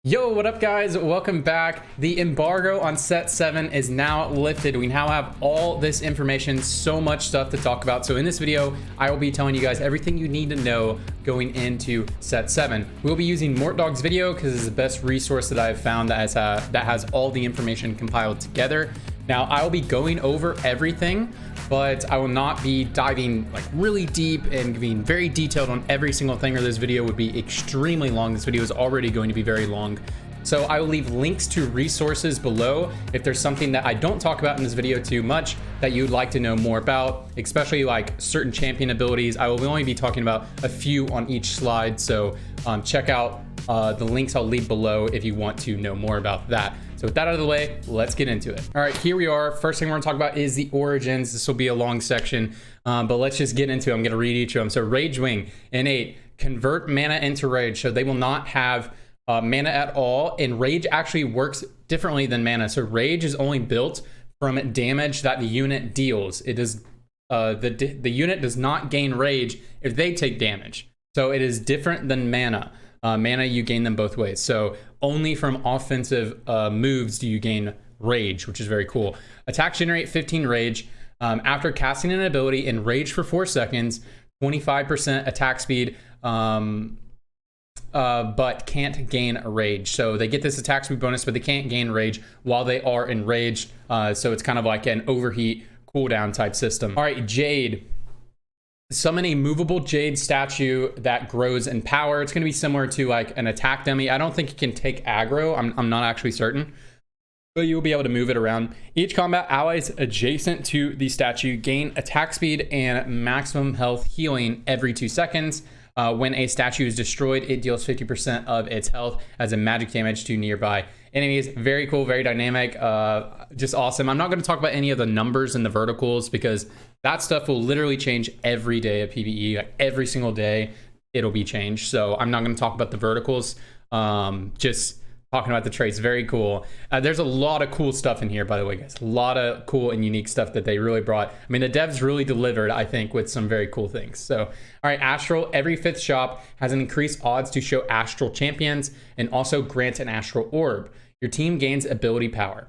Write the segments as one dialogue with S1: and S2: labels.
S1: Yo, what up guys? Welcome back. The embargo on set 7 is now lifted. We now have all this information, so much stuff to talk about. So in this video, I will be telling you guys everything you need to know going into set 7. We'll be using Mortdog's video because it's the best resource that I've found that has all the information compiled together. Now, I will be going over everything, but I will not be diving like really deep and being very detailed on every single thing, or this video would be extremely long. This video is already going to be very long. So I will leave links to resources below if there's something that I don't talk about in this video too much that you'd like to know more about, especially like certain champion abilities. I will only be talking about a few on each slide. So check out the links I'll leave below if you want to know more about that. So with that out of the way, let's get into it. All right, here we are. First thing we're gonna talk about is the origins. This will be a long section, but let's just get into it. I'm gonna read each of them. So Rage Wing, innate, convert mana into rage. So they will not have mana at all, and rage actually works differently than mana. So rage is only built from damage that the unit deals. It is the unit does not gain rage if they take damage. So it is different than mana. Mana, you gain them both ways. So only from offensive moves do you gain rage, which is very cool. Attacks generate 15 rage. After casting an ability in rage for 4 seconds, 25% attack speed, but can't gain a rage. So they get this attack speed bonus, but they can't gain rage while they are enraged. So it's kind of like an overheat cooldown type system. All right, Jade. Summon a movable Jade statue that grows in power. It's going to be similar to like an attack dummy. I don't think it can take aggro. I'm not actually certain, but you'll be able to move it around. Each combat allies adjacent to the statue gain attack speed and maximum health healing every 2 seconds. When a statue is destroyed, it deals 50% of its health as a magic damage to nearby enemies. Very cool, very dynamic, just awesome. I'm not going to talk about any of the numbers and the verticals because that stuff will literally change every day of PBE. Like every single day, it'll be changed. So I'm not going to talk about the verticals. Just talking about the traits. Very cool. There's a lot of cool stuff in here, by the way, guys. A lot of cool and unique stuff that they really brought. I mean, the devs really delivered, I think, with some very cool things. So, all right, Astral. Every 5th shop has an increased odds to show Astral champions and also grants an Astral orb. Your team gains ability power.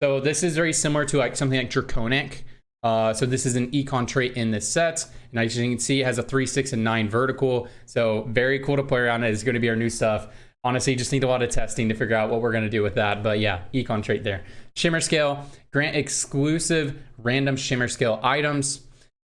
S1: So this is very similar to like something like Draconic. So this is an econ trait in this set. And as you can see, it has a 3, 6, and 9 vertical. So very cool to play around. It is going to be our new stuff. Honestly, just need a lot of testing to figure out what we're going to do with that. But yeah, econ trait there. Shimmer Scale, grant exclusive random Shimmer Scale items.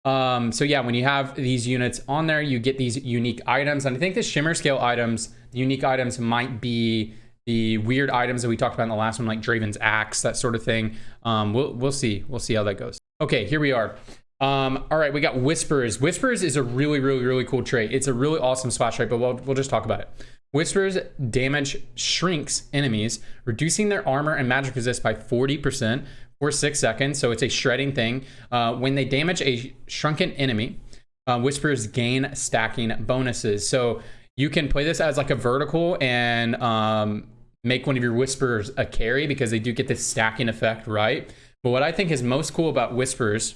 S1: So yeah, when you have these units on there, you get these unique items. And I think the Shimmer Scale items, the unique items might be the weird items that we talked about in the last one, like Draven's Axe, that sort of thing. We'll see. We'll see how that goes. Okay, here we are. All right, we got Whispers. Whispers is a really cool trait. It's a really awesome splash trait, but we'll just talk about it. Whispers damage shrinks enemies, reducing their armor and magic resist by 40% for 6 seconds. So it's a shredding thing. When they damage a shrunken enemy, Whispers gain stacking bonuses. So you can play this as like a vertical and make one of your Whispers a carry because they do get this stacking effect, right? But what I think is most cool about Whispers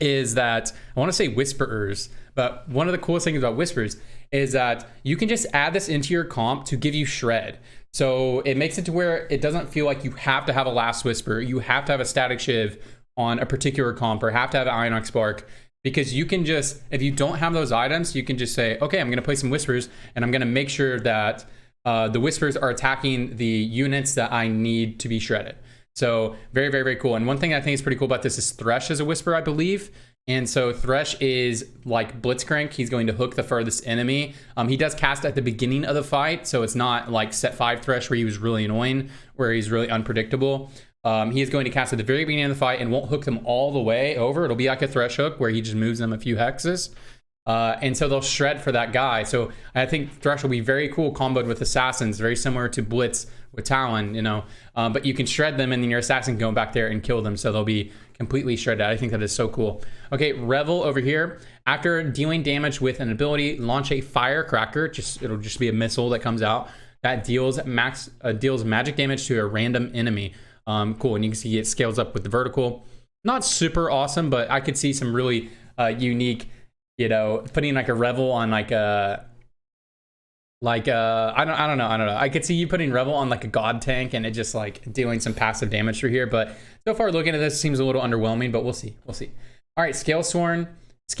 S1: is that, I want to say Whisperers, but one of the coolest things about Whispers is that you can just add this into your comp to give you shred. So it makes it to where it doesn't feel like you have to have a Last Whisper, you have to have a Static Shiv on a particular comp, or have to have an Inox Bark, because you can just, if you don't have those items, you can just say, okay, I'm going to play some Whispers, and I'm going to make sure that the Whispers are attacking the units that I need to be shredded. So very cool. And one thing I think is pretty cool about this is Thresh is a Whisper, I believe. And so Thresh is like Blitzcrank. He's going to hook the furthest enemy. He does cast at the beginning of the fight, so it's not like set 5 Thresh where he was really annoying, where he's really unpredictable. He is going to cast at the very beginning of the fight and won't hook them all the way over. It'll be like a Thresh hook where he just moves them a few hexes. And so they'll shred for that guy. So I think Thresh will be very cool comboed with Assassins, very similar to Blitz with Talon, you know. But you can shred them and then your Assassin can go back there and kill them. So they'll be completely shredded. I think that is so cool. Okay, Revel over here. After dealing damage with an ability, launch a Firecracker. It'll just be a missile that comes out that deals magic damage to a random enemy. Cool, and you can see it scales up with the vertical. Not super awesome, but I could see some really unique, you know, putting like a Revel on like a Like I don't know. I could see you putting Rebel on like a god tank and it just like doing some passive damage through here. But so far looking at this seems a little underwhelming, but we'll see. We'll see. All right, Scale Scorn. If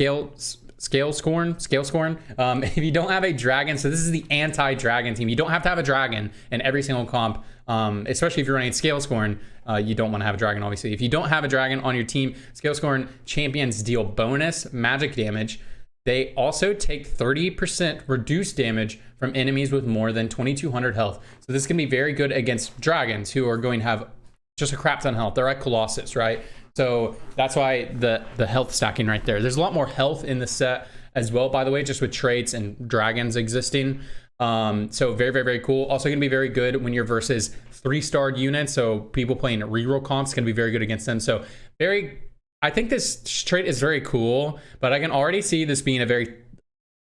S1: you don't have a dragon, so this is the anti-dragon team. You don't have to have a dragon in every single comp, especially if you're running Scale Scorn. You don't want to have a dragon, obviously. If you don't have a dragon on your team, Scale Scorn champions deal bonus magic damage. They also take 30% reduced damage from enemies with more than 2200 health. So this can be very good against dragons who are going to have just a crap ton of health. They're like Colossus, right? So that's why the health stacking right there. There's a lot more health in the set as well, by the way, just with traits and dragons existing. So very, very, very cool. Also going to be very good when you're versus 3-starred units. So people playing reroll comps can be very good against them. So I think this trait is very cool, but I can already see this being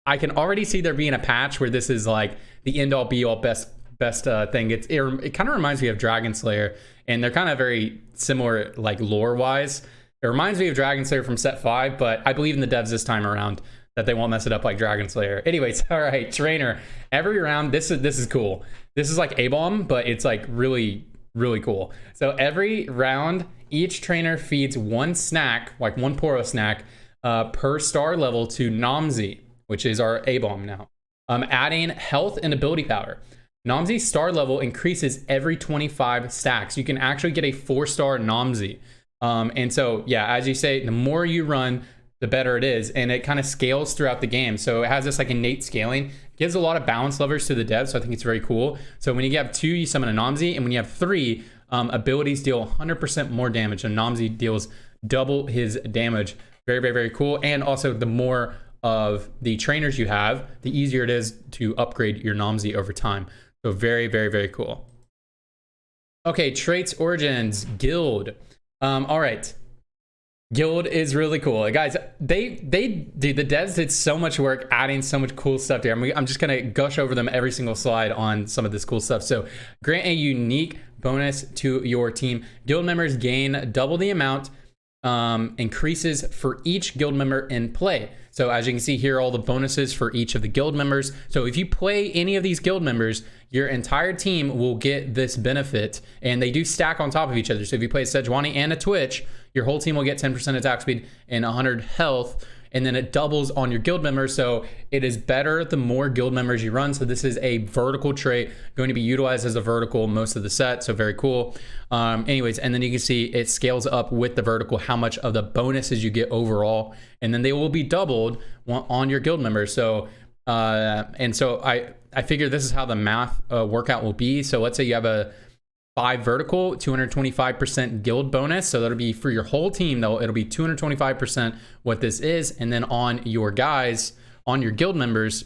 S1: I can already see there being a patch where this is like the end all be all best thing. It kind of reminds me of Dragon Slayer, and they're kind of very similar, like lore wise. It reminds me of Dragon Slayer from set 5, but I believe in the devs this time around that they won't mess it up like Dragon Slayer. Anyways, all right, trainer. Every round, this is cool. This is like A-bomb, but it's like really, really cool. So every round, each trainer feeds one snack, like one Poro snack, per star level to Namzi, which is our A-bomb now. Adding health and ability power. Namzi's star level increases every 25 stacks. You can actually get a 4-star Namzi. And so, yeah, as you say, the more you run, the better it is. And it kind of scales throughout the game. So it has this like innate scaling. It gives a lot of balance levers to the devs. So I think it's very cool. So when you have 2, you summon a Namzi. And when you have 3, abilities deal 100% more damage. And Namzi deals double his damage. Very, very, very cool. And also the more of the trainers you have, the easier it is to upgrade your Namzi over time. So very, very, very cool. Okay, traits, origins, guild. All right. Guild is really cool. Guys, the devs did so much work adding so much cool stuff here. I'm just gonna gush over them every single slide on some of this cool stuff. So grant a unique bonus to your team. Guild members gain double the amount, increases for each guild member in play. So as you can see here, all the bonuses for each of the guild members. So if you play any of these guild members, your entire team will get this benefit, and they do stack on top of each other. So if you play a Sejuani and a Twitch, your whole team will get 10% attack speed and 100 health, and then it doubles on your guild members. So it is better the more guild members you run. So this is a vertical trait going to be utilized as a vertical most of the set. So very cool. Anyways, and then you can see it scales up with the vertical, how much of the bonuses you get overall, and then they will be doubled on your guild members. So and so I figure this is how the math workout will be. So let's say you have a 5 vertical, 225% guild bonus. So that'll be for your whole team though. It'll be 225% what this is. And then on your guys, on your guild members,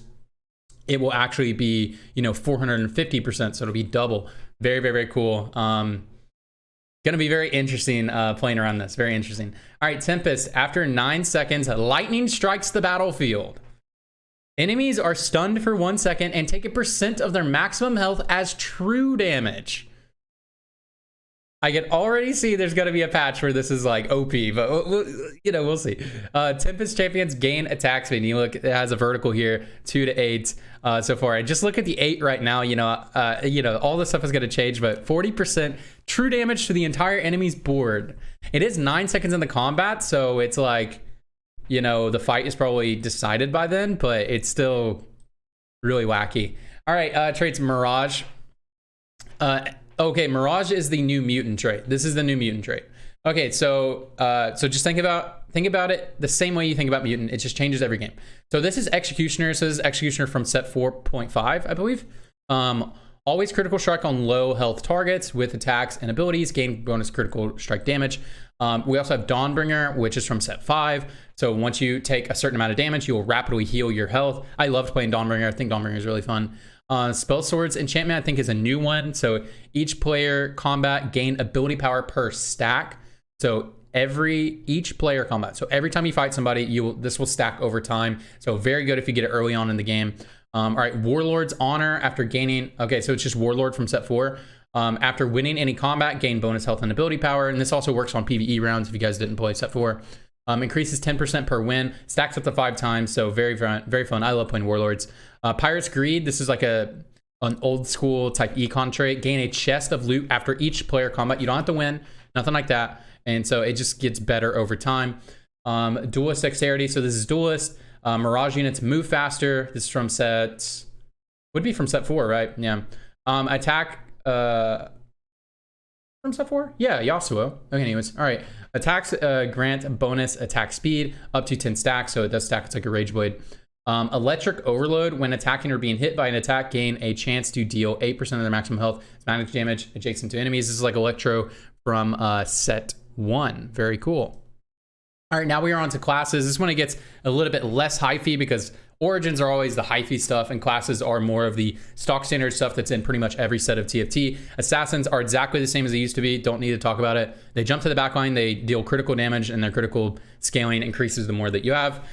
S1: it will actually be, 450%. So it'll be double. Very, very, very cool. Gonna be very interesting playing around this. Very interesting. All right, Tempest. After 9 seconds, lightning strikes the battlefield. Enemies are stunned for 1 second and take a % of their maximum health as true damage. I can already see there's going to be a patch where this is like OP, but we'll see. Tempest champions gain attack speed. You look, it has a vertical here, 2 to 8 so far. I just look at the 8 right now. All this stuff is going to change, but 40% true damage to the entire enemy's board. It is 9 seconds in the combat, so it's like, the fight is probably decided by then, but it's still really wacky. All right, traits, Mirage. Okay, Mirage is the new mutant trait. This is the new mutant trait. Okay, so just think about it the same way you think about mutant. It just changes every game. So this is Executioner. So this is Executioner from set 4.5, I believe. Always critical strike on low health targets with attacks and abilities. Gain bonus critical strike damage. We also have Dawnbringer, which is from set 5. So once you take a certain amount of damage, you will rapidly heal your health. I loved playing Dawnbringer. I think Dawnbringer is really fun. Spell Swords Enchantment, I think, is a new one. So each player combat gain ability power per stack. So each player combat. So every time you fight somebody, this will stack over time. So very good if you get it early on in the game. All right, Warlord's Honor after gaining. Okay, so it's just Warlord from set 4. After winning any combat, gain bonus health and ability power. And this also works on PBE rounds if you guys didn't play set 4. Increases 10% per win, stacks up to 5 times, so very fun, very fun. I love playing Warlords. Pirate's Greed, this is like an old school type econ trait. Gain a chest of loot after each player combat. You don't have to win, nothing like that. And so it just gets better over time. Duelist Dexterity, so this is Duelist. Mirage units move faster. This is from set, would be from set 4, right? Yeah. Attack, from set 4? Yeah, Yasuo. Okay, anyways, all right. Attacks grant bonus attack speed up to 10 stacks, so it does stack. It's like a Rage Blade. Electric Overload, when attacking or being hit by an attack, gain a chance to deal 8% of their maximum health. It's magic damage adjacent to enemies. This is like Electro from set 1. Very cool. All right, now we are on to classes. This one it gets a little bit less hyphy because origins are always the hyphy stuff and classes are more of the stock standard stuff that's in pretty much every set of TFT. Assassins are exactly the same as they used to be. Don't need to talk about it. They jump to the back line, they deal critical damage, and their critical scaling increases the more that you have.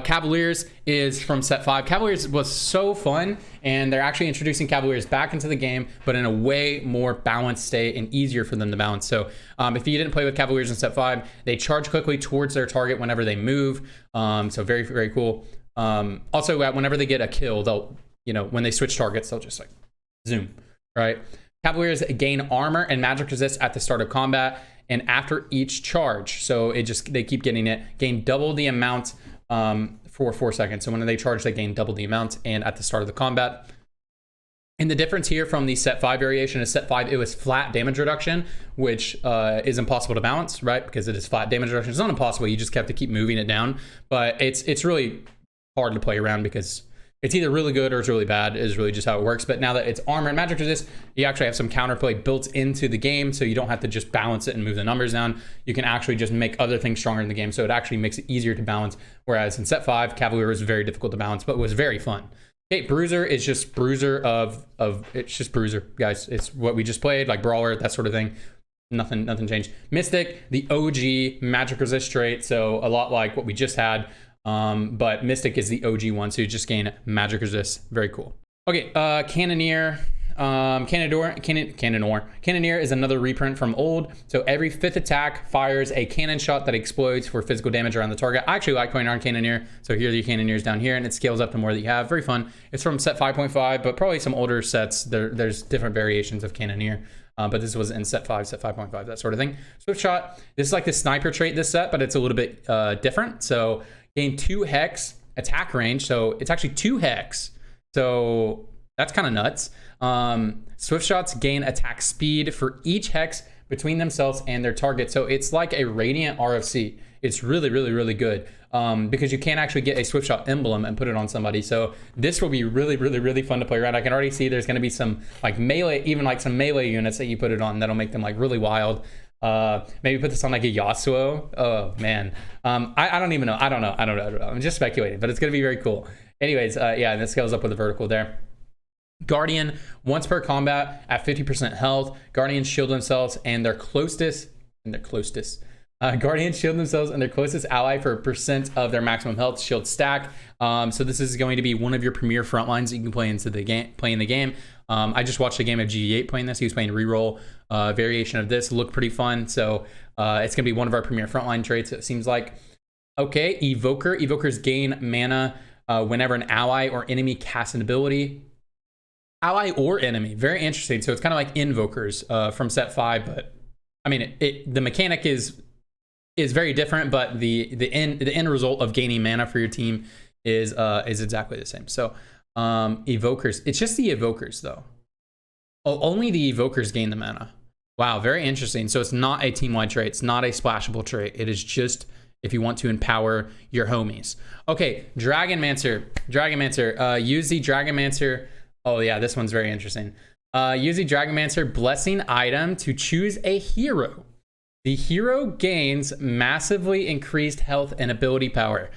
S1: Cavaliers is from set 5. Cavaliers was so fun, and they're actually introducing Cavaliers back into the game, but in a way more balanced state and easier for them to balance. So if you didn't play with Cavaliers in set 5, they charge quickly towards their target whenever they move. So very, very cool. Also, whenever they get a kill, they'll, when they switch targets, they'll just like zoom, right? Cavaliers gain armor and magic resist at the start of combat and after each charge. So they keep getting it. Gain double the amount for 4 seconds. So when they charge, they gain double the amount and at the start of the combat. And the difference here from the set 5 variation is set 5, it was flat damage reduction, which is impossible to balance, right? Because it is flat damage reduction. It's not impossible. You just have to keep moving it down. But it's really hard to play around because it's either really good or it's really bad is really just how it works. But now that it's armor and magic resist, you actually have some counterplay built into the game. So you don't have to just balance it and move the numbers down. You can actually just make other things stronger in the game. So it actually makes it easier to balance. Whereas in set 5, Cavalier was very difficult to balance, but was very fun. Okay, Bruiser is just Bruiser of it's just Bruiser, guys. It's what we just played, like Brawler, that sort of thing. Nothing changed. Mystic, the OG magic resist trait. So a lot like what we just had. But Mystic is the OG one, so you just gain magic resist. Very cool. Okay, Cannoneer. Cannoneer is another reprint from old. So every 5th attack fires a cannon shot that explodes for physical damage around the target. I actually like playing on Cannoneer. So here are the Cannoneers down here, and it scales up the more that you have. Very fun. It's from set 5.5, but probably some older sets. There's different variations of Cannoneer. But this was in set 5, set 5.5, that sort of thing. Swift Shot. This is like the sniper trait this set, but it's a little bit different. So gain 2 hex attack range. So it's actually 2 hex. So that's kind of nuts. Swift Shots gain attack speed for each hex between themselves and their target. So it's like a Radiant RFC. It's really, really, really good because you can't actually get a Swift Shot emblem and put it on somebody. So this will be really, really, really fun to play around. I can already see there's going to be some like melee, even like some melee units that you put it on that'll make them like really wild. Maybe put this on like a Yasuo. Oh man. I don't even know. I don't know. I'm just speculating, but it's going to be very cool. Anyways, yeah, and this scales up with the vertical there. Guardian, once per combat at 50% health, Guardians shield themselves and their closest, Guardians shield themselves and their closest ally for a percent of their maximum health shield stack. So this is going to be one of your premier front lines that you can play in the game. I just watched a game of GD8 playing this. He was playing reroll variation of this. Looked pretty fun. So it's going to be one of our premier frontline traits, it seems like. Okay, Evoker. Evokers gain mana whenever an ally or enemy casts an ability. Ally or enemy. Very interesting. So it's kind of like Invokers from set 5, but I mean, the mechanic is very different, but the end result of gaining mana for your team is exactly the same. So Evokers, it's just the Evokers though. Oh, only the Evokers gain the mana. Wow, very interesting. So it's not a team-wide trait. It's not a splashable trait. It is just if you want to empower your homies. Okay, Dragonmancer. Use the Dragonmancer. Oh yeah, this one's very interesting. Use the Dragonmancer blessing item to choose a hero. The hero gains massively increased health and ability power,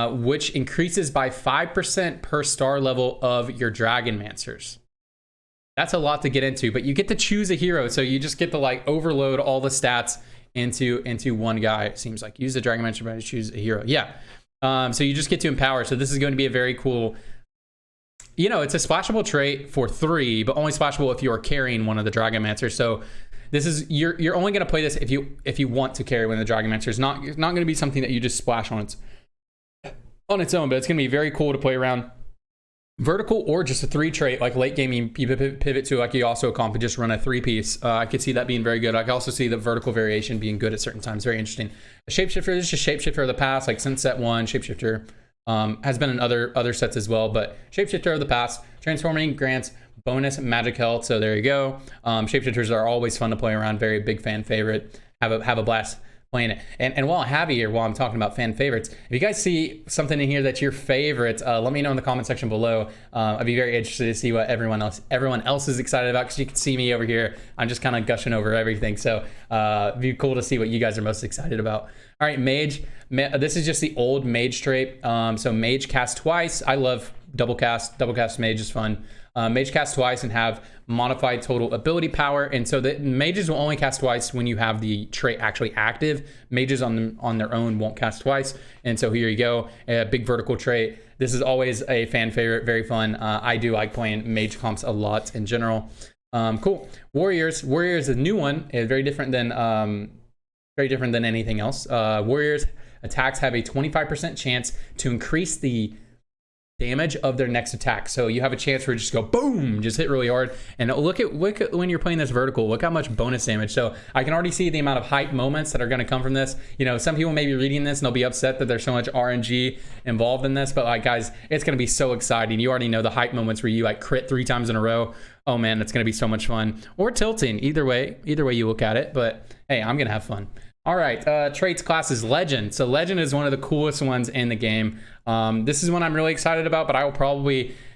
S1: which increases by 5% per star level of your Dragonmancers. That's a lot to get into, but you get to choose a hero, so you just get to like overload all the stats into one guy. It seems like use the Dragonmancer to choose a hero. Yeah. So you just get to empower. So this is going to be a very cool. It's a splashable trait for 3, but only splashable if you are carrying one of the Dragonmancers. So this is you're only going to play this if you want to carry one of the Dragonlancers. It's not going to be something that you just splash on its own, but it's going to be very cool to play around vertical or just a 3 trait, like late game you pivot to like you also comp and just run a 3-piece. I could see that being very good. I could also see the vertical variation being good at certain times. Very interesting. A shapeshifter, this is just shapeshifter of the past, like since set 1, shapeshifter has been in other sets as well, but shapeshifter of the past, transforming grants bonus magic health. So there you go. Shapeshifters are always fun to play around. Very big fan favorite. Have a blast playing it. And while I have you here, while I'm talking about fan favorites, if you guys see something in here that's your favorite, let me know in the comment section below. I'd be very interested to see what everyone else is excited about, because you can see me over here. I'm just kind of gushing over everything. So it'd be cool to see what you guys are most excited about. All right, Mage. This is just the old Mage trait. So Mage cast twice. I love double cast. Double cast Mage is fun. Mage cast twice and have modified total ability power, and so the mages will only cast twice when you have the trait actually active. Mages on their own won't cast twice, and so here you go, a big vertical trait. This is always a fan favorite, very fun. I do like playing mage comps a lot in general. Cool. Warriors is a new one, very different than anything else. Warriors attacks have a 25% chance to increase the damage of their next attack. So you have a chance where you just go boom, just hit really hard. And look at when you're playing this vertical, look how much bonus damage. So I can already see the amount of hype moments that are going to come from this. You know, some people may be reading this and they'll be upset that there's so much RNG involved in this, but like, guys, it's going to be so exciting. You already know the hype moments where you like crit 3 times in a row. Oh man, it's going to be so much fun. Or tilting, either way you look at it, but hey, I'm going to have fun. All right, traits class is Legend. So Legend is one of the coolest ones in the game. This is one I'm really excited about, but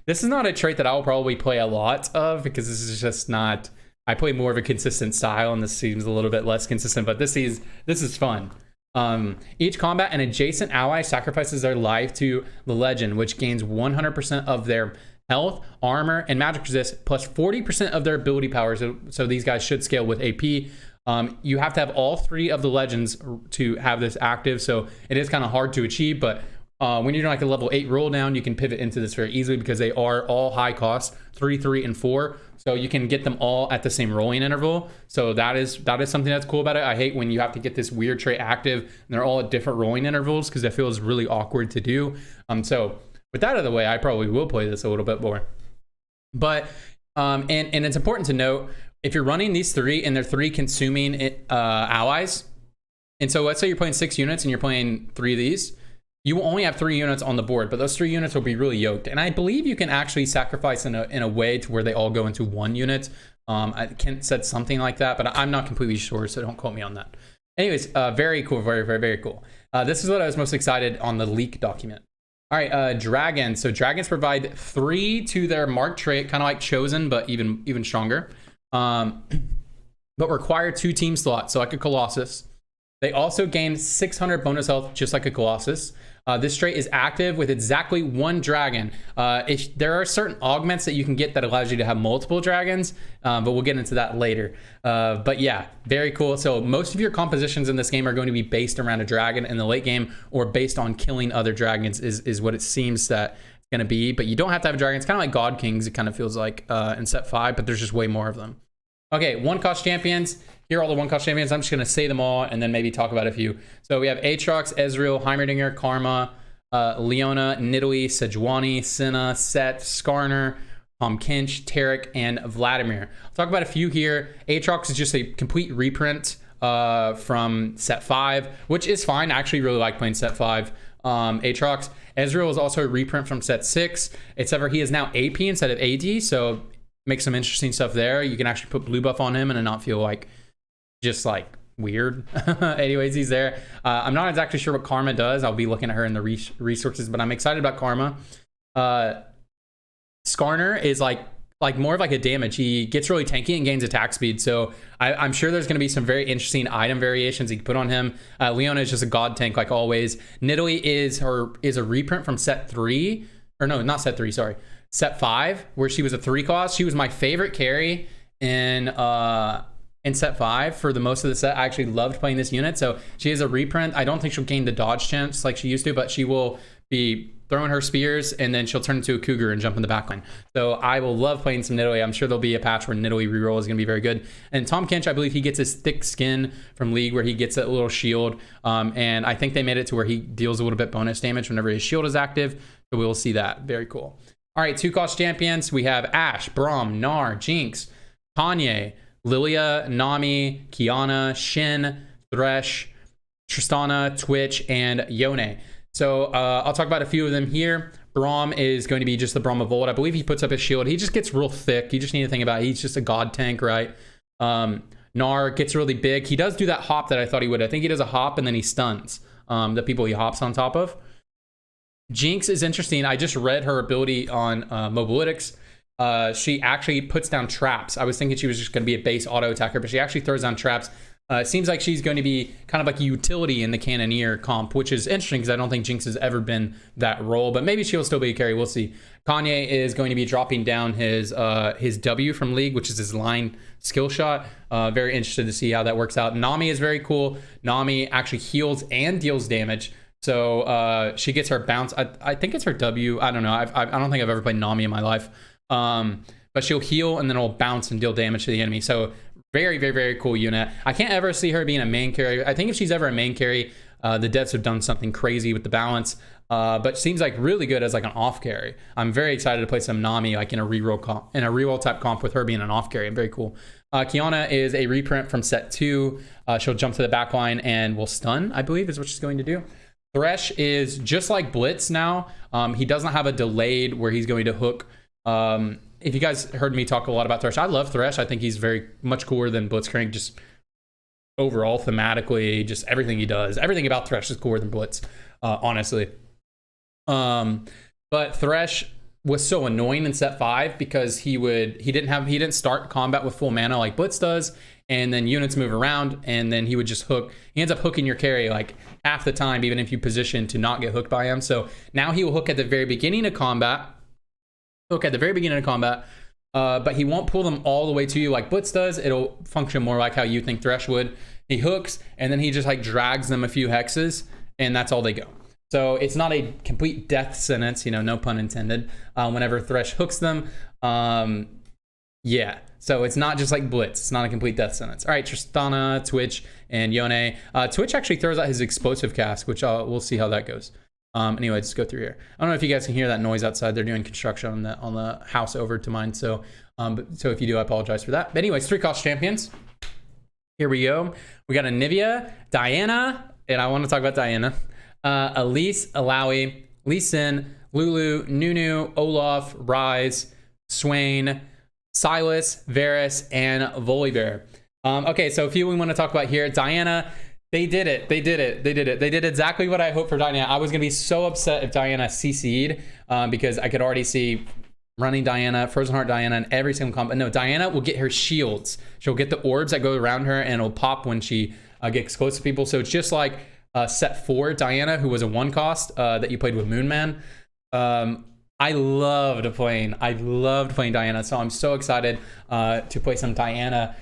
S1: this is not a trait that I will probably play a lot of, because this is just not, I play more of a consistent style, and this seems a little bit less consistent, but this is fun. Each combat, an adjacent ally sacrifices their life to the Legend, which gains 100% of their health, armor, and magic resist, plus 40% of their ability power. So these guys should scale with AP. You have to have all 3 of the legends to have this active, so it is kind of hard to achieve, but when you're doing like a level 8 roll down, you can pivot into this very easily, because they are all high cost, 3, 3, and 4, so you can get them all at the same rolling interval. So that is something that's cool about it. I hate when you have to get this weird trait active and they're all at different rolling intervals, because it feels really awkward to do. So with that out of the way, I probably will play this a little bit more. But and it's important to note, if you're running these 3 and they're 3 consuming allies, and so let's say you're playing 6 units and you're playing 3 of these, you will only have 3 units on the board, but those 3 units will be really yoked. And I believe you can actually sacrifice in a way to where they all go into 1 unit. Kent said something like that, but I'm not completely sure, so don't quote me on that. Anyways, very cool, very, very, very cool. This is what I was most excited on the leak document. All right, dragons. So dragons provide 3 to their marked trait, kind of like Chosen, but even stronger. But require 2 team slots, so like a Colossus. They also gain 600 bonus health, just like a Colossus. This trait is active with exactly 1 dragon. There are certain augments that you can get that allows you to have multiple dragons, but we'll get into that later. But yeah, very cool. So most of your compositions in this game are going to be based around a dragon in the late game, or based on killing other dragons is what it seems that it's going to be. But you don't have to have a dragon. It's kind of like God Kings, it kind of feels like in set 5, but there's just way more of them. Okay, 1-cost champions. Here are all the 1-cost champions. I'm just going to say them all and then maybe talk about a few. So we have Aatrox, Ezreal, Heimerdinger, Karma, Leona, Nidalee, Sejuani, Senna, Set, Skarner, Tahm Kench, Taric, and Vladimir. I'll talk about a few here. Aatrox is just a complete reprint from set 5, which is fine. I actually really like playing set 5. Aatrox. Ezreal is also a reprint from set 6, except for he is now AP instead of AD, so make some interesting stuff there. You can actually put blue buff on him and not feel like just like weird. Anyways, he's there. I'm not exactly sure what Karma does. I'll be looking at her in the resources, but I'm excited about Karma. Skarner is like more of like a damage. He gets really tanky and gains attack speed. So I'm sure there's going to be some very interesting item variations you can put on him. Leona is just a god tank like always. Nidalee is a reprint from set 3, or no, not set 3. Sorry. Set 5, where she was a 3-cost. She was my favorite carry in set 5 for the most of the set. I actually loved playing this unit. So she is a reprint. I don't think she'll gain the dodge chance like she used to, but she will be throwing her spears, and then she'll turn into a cougar and jump in the backline. So I will love playing some Nidalee. I'm sure there'll be a patch where Nidalee reroll is going to be very good. And Tahm Kench, I believe he gets his thick skin from League where he gets a little shield. And I think they made it to where he deals a little bit bonus damage whenever his shield is active. So we will see that. Very cool. All right, 2-cost champions. We have Ashe, Braum, Gnar, Jinx, Kanye, Lilia, Nami, Kiana, Shin, Thresh, Tristana, Twitch, and Yone. So I'll talk about a few of them here. Braum is going to be just the Braum of old. I believe he puts up his shield. He just gets real thick. You just need to think about it. He's just a god tank, right? Gnar gets really big. He does do that hop that I thought he would. I think he does a hop and then he stuns the people he hops on top of. Jinx is interesting. I just read her ability on Mobalytics. She actually puts down traps. I was thinking she was just going to be a base auto attacker, but she actually throws down traps. It seems like she's going to be kind of like a utility in the Cannoneer comp, which is interesting because I don't think Jinx has ever been that role, but maybe she'll still be a carry. We'll see. Kanye is going to be dropping down his W from League, which is his line skill shot. Very interested to see how that works out. Nami is very cool. Nami actually heals and deals damage. So she gets her bounce. I think it's her W. I don't know. I don't think I've ever played Nami in my life. But she'll heal and then it'll bounce and deal damage to the enemy. So very, very, very cool unit. I can't ever see her being a main carry. I think if she's ever a main carry, the devs have done something crazy with the balance. But seems like really good as like an off carry. I'm very excited to play some Nami like in a reroll comp, in a reroll type comp with her being an off carry. Very cool. Kiana is a reprint from set 2. She'll jump to the back line and will stun, I believe is what she's going to do. Thresh is just like Blitz now. He doesn't have a delayed where he's going to hook. If you guys heard me talk a lot about Thresh, I love Thresh. I think he's very much cooler than Blitzcrank, just overall thematically, just everything he does. Everything about Thresh is cooler than Blitz, honestly. But Thresh was so annoying in set 5 because he didn't start combat with full mana like Blitz does, and then units move around, and then he would just hook. He ends up hooking your carry like half the time, even if you position to not get hooked by him. So now he will hook at the very beginning of combat. But he won't pull them all the way to you like Blitz does. It'll function more like how you think Thresh would. He hooks, and then he just like drags them a few hexes, and that's all they go. So it's not a complete death sentence, you know, no pun intended, whenever Thresh hooks them. Yeah, so it's not just like Blitz. It's not a complete death sentence. All right, Tristana, Twitch, and Yone. Twitch actually throws out his explosive cast, which we'll see how that goes. Anyway, let's go through here. I don't know if you guys can hear that noise outside. They're doing construction on the house over to mine. So, so if you do, I apologize for that. But anyways, 3-cost champions. Here we go. We got Anivia, Diana, and I want to talk about Diana. Elise, Alawi, Lee Sin, Lulu, Nunu, Olaf, Rise, Swain, Silas, Varus, and Volibear. Okay, so a few we want to talk about here. Diana. They did it. They did exactly what I hoped for Diana. I was going to be so upset if Diana CC'd because I could already see running Diana, Frozen Heart Diana in every single combat. No, Diana will get her shields. She'll get the orbs that go around her and it'll pop when she gets close to people. So it's just like set 4 Diana, who was a 1-cost that you played with Moonman. I loved playing Diana. So I'm so excited to play some Diana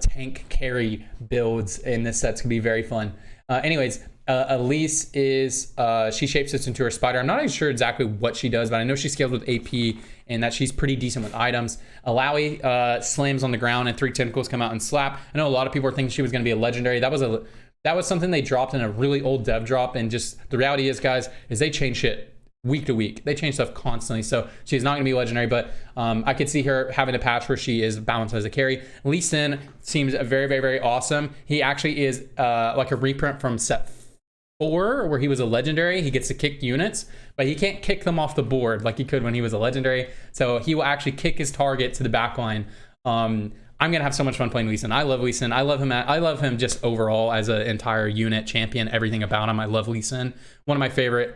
S1: tank carry builds in this set's gonna be very fun. Anyways, Elise is she shapeshifts into her spider. I'm not even sure exactly what she does, but I know she's scaled with AP and that she's pretty decent with items. Alawi slams on the ground and 3 tentacles come out and slap. I know a lot of people are thinking she was gonna be a legendary. That was something they dropped in a really old dev drop, and just the reality is, guys, is they change shit week to week. They change stuff constantly, so she's not going to be legendary, but I could see her having a patch where she is balanced as a carry. Lee Sin seems very, very, very awesome. He actually is like a reprint from set 4 where he was a legendary. He gets to kick units, but he can't kick them off the board like he could when he was a legendary, so he will actually kick his target to the back line. I'm gonna have so much fun playing Lee Sin. I love Lee Sin. I love him just overall as an entire unit champion. Everything about him, I love Lee Sin. One of my favorite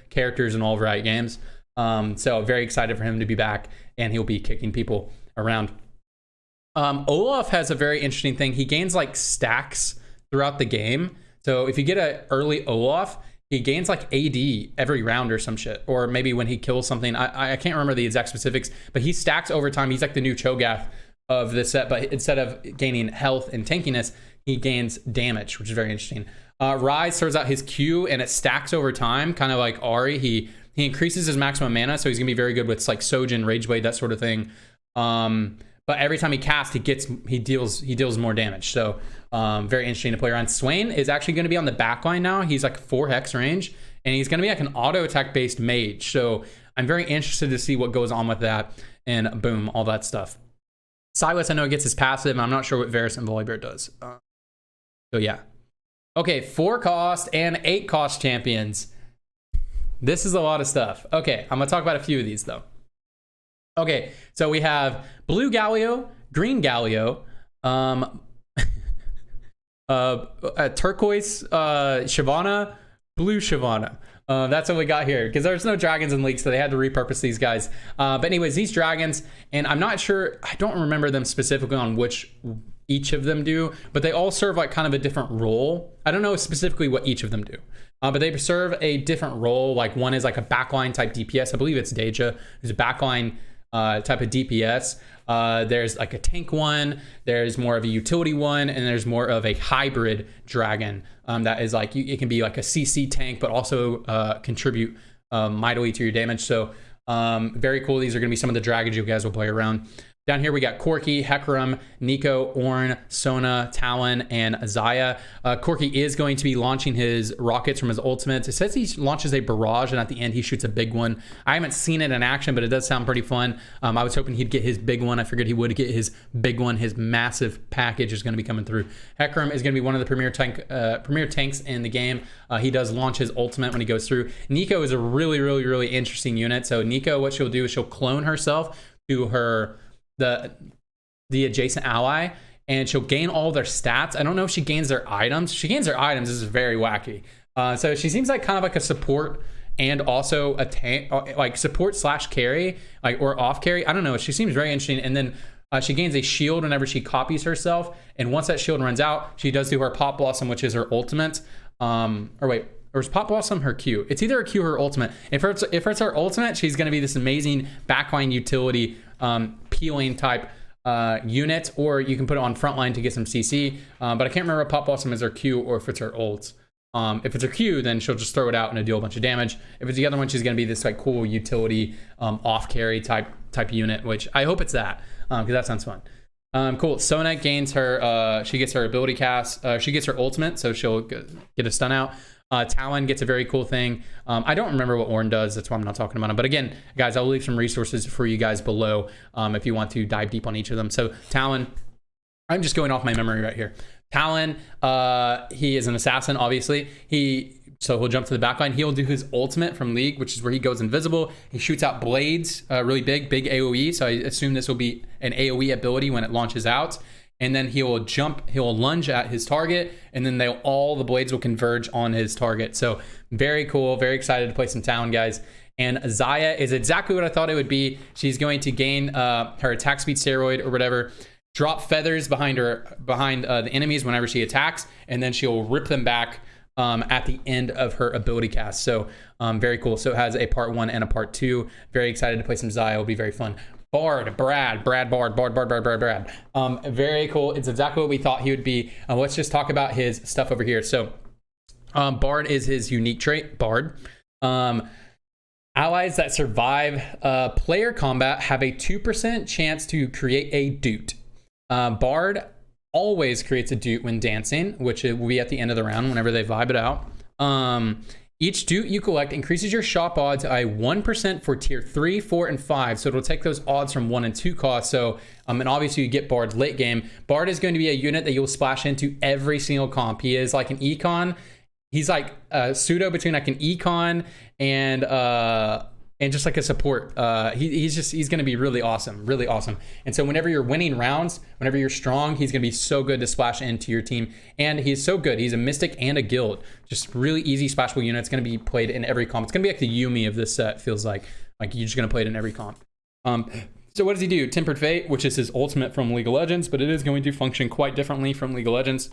S1: characters in all Riot games. So very excited for him to be back, and he'll be kicking people around. Olaf has a very interesting thing. He gains like stacks throughout the game. So if you get an early Olaf, he gains like AD every round or some shit, or maybe when he kills something. I can't remember the exact specifics, but he stacks over time. He's like the new Cho'Gath of this set, but instead of gaining health and tankiness, he gains damage, which is very interesting. Rise throws out his Q and it stacks over time, kind of like Ari. He increases his maximum mana, so he's gonna be very good with like Sojin, Rageblade, that sort of thing. But every time he casts, he deals more damage. So very interesting to play around. Swain is actually going to be on the backline now. He's like 4 hex range, and he's going to be like an auto attack based mage. So I'm very interested to see what goes on with that, and boom, all that stuff. Silas, I know, gets his passive, and I'm not sure what Varus and Volibear does. So yeah. Okay, 4 cost and 8 cost champions. This is a lot of stuff. Okay, I'm gonna talk about a few of these though. Okay, so we have blue Galio, green Galio, turquoise Shyvana, blue Shyvana. That's what we got here, because there's no dragons in League, so they had to repurpose these guys. But anyways, these dragons, and I'm not sure, I don't remember them specifically on which each of them do, but they all serve like kind of a different role. I don't know specifically what each of them do, but they serve a different role. Like one is like a backline type DPS. I believe it's Deja, who's a backline type of DPS. There's like a tank one, there's more of a utility one, and there's more of a hybrid dragon that is like, it can be like a CC tank, but also contribute mightily to your damage. So very cool. These are going to be some of the dragons you guys will play around. Down here we got Corki, Hecarim, Nico, Ornn, Sona, Talon, and Zaya. Corki is going to be launching his rockets from his ultimate. It says he launches a barrage, and at the end he shoots a big one. I haven't seen it in action, but it does sound pretty fun. I was hoping he'd get his big one. I figured he would get his big one. His massive package is going to be coming through. Hecarim is going to be one of the premier tanks in the game. He does launch his ultimate when he goes through. Nico is a really interesting unit. So Nico, what she'll do is she'll clone herself to her the adjacent ally, and she'll gain all their stats. I don't know if she gains their items. She gains their items. This is very wacky. So she seems like kind of like a support and also a tank, like support / carry, like, or off carry. I don't know. She seems very interesting. And then she gains a shield whenever she copies herself. And once that shield runs out, she does do her Pop Blossom, which is her ultimate. Or is Pop Blossom her Q? It's either her Q or her ultimate. If it's her ultimate, she's going to be this amazing backline utility peeling type unit, or you can put it on frontline to get some CC. But I can't remember if Pop Blossom is her Q or if it's her ult. If it's her Q, then she'll just throw it out and it'll deal a bunch of damage. If it's the other one, she's going to be this like cool utility off carry type unit, which I hope it's that, because that sounds fun. Cool. Sona gains her, she gets her ability cast. She gets her ultimate, so she'll get a stun out. Talon gets a very cool thing. I don't remember what Ornn does. That's why I'm not talking about him. But again, guys, I'll leave some resources for you guys below if you want to dive deep on each of them. So Talon, I'm just going off my memory right here. Talon, he is an assassin, obviously. So he'll jump to the backline. He'll do his ultimate from League, which is where he goes invisible. He shoots out blades, really big AoE. So I assume this will be an AoE ability when it launches out. And then he'll lunge at his target, and then all the blades will converge on his target. So very cool, very excited to play some Talon, guys. And Zaya is exactly what I thought it would be. She's going to gain her attack speed steroid or whatever, drop feathers behind the enemies whenever she attacks, and then she'll rip them back at the end of her ability cast. So very cool. So it has a part 1 and a part 2. Very excited to play some Zaya. It'll be very fun. Bard. Very cool. It's exactly what we thought he would be. Let's just talk about his stuff over here. So Bard is his unique trait. Bard. Allies that survive player combat have a 2% chance to create a doot. Bard always creates a doot when dancing, which will be at the end of the round whenever they vibe it out. Each doot you collect increases your shop odds by 1% for tier 3, 4, and 5. So it'll take those odds from 1 and 2 cost. So, and obviously you get Bard late game. Bard is going to be a unit that you'll splash into every single comp. He is like an econ. He's like a pseudo between like an econ and just like a support. He's going to be really awesome. And so whenever you're winning rounds, whenever you're strong, he's going to be so good to splash into your team. And he's so good. He's a mystic and a guild. Just really easy splashable unit. It's going to be played in every comp. It's going to be like the Yumi of this set, feels like. Like you're just going to play it in every comp. So what does he do? Tempered Fate, which is his ultimate from League of Legends, but it is going to function quite differently from League of Legends.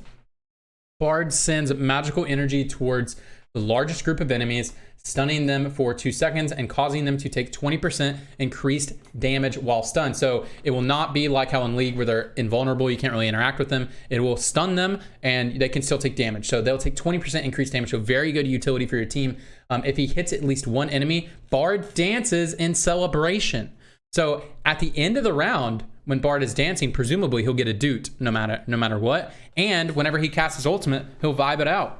S1: Bard sends magical energy towards the largest group of enemies, stunning them for 2 seconds and causing them to take 20% increased damage while stunned. So it will not be like how in League where they're invulnerable, you can't really interact with them. It will stun them and they can still take damage. So they'll take 20% increased damage. So very good utility for your team. If he hits at least one enemy, Bard dances in celebration. So at the end of the round, when Bard is dancing, presumably he'll get a doot no matter what. And whenever he casts his ultimate, he'll vibe it out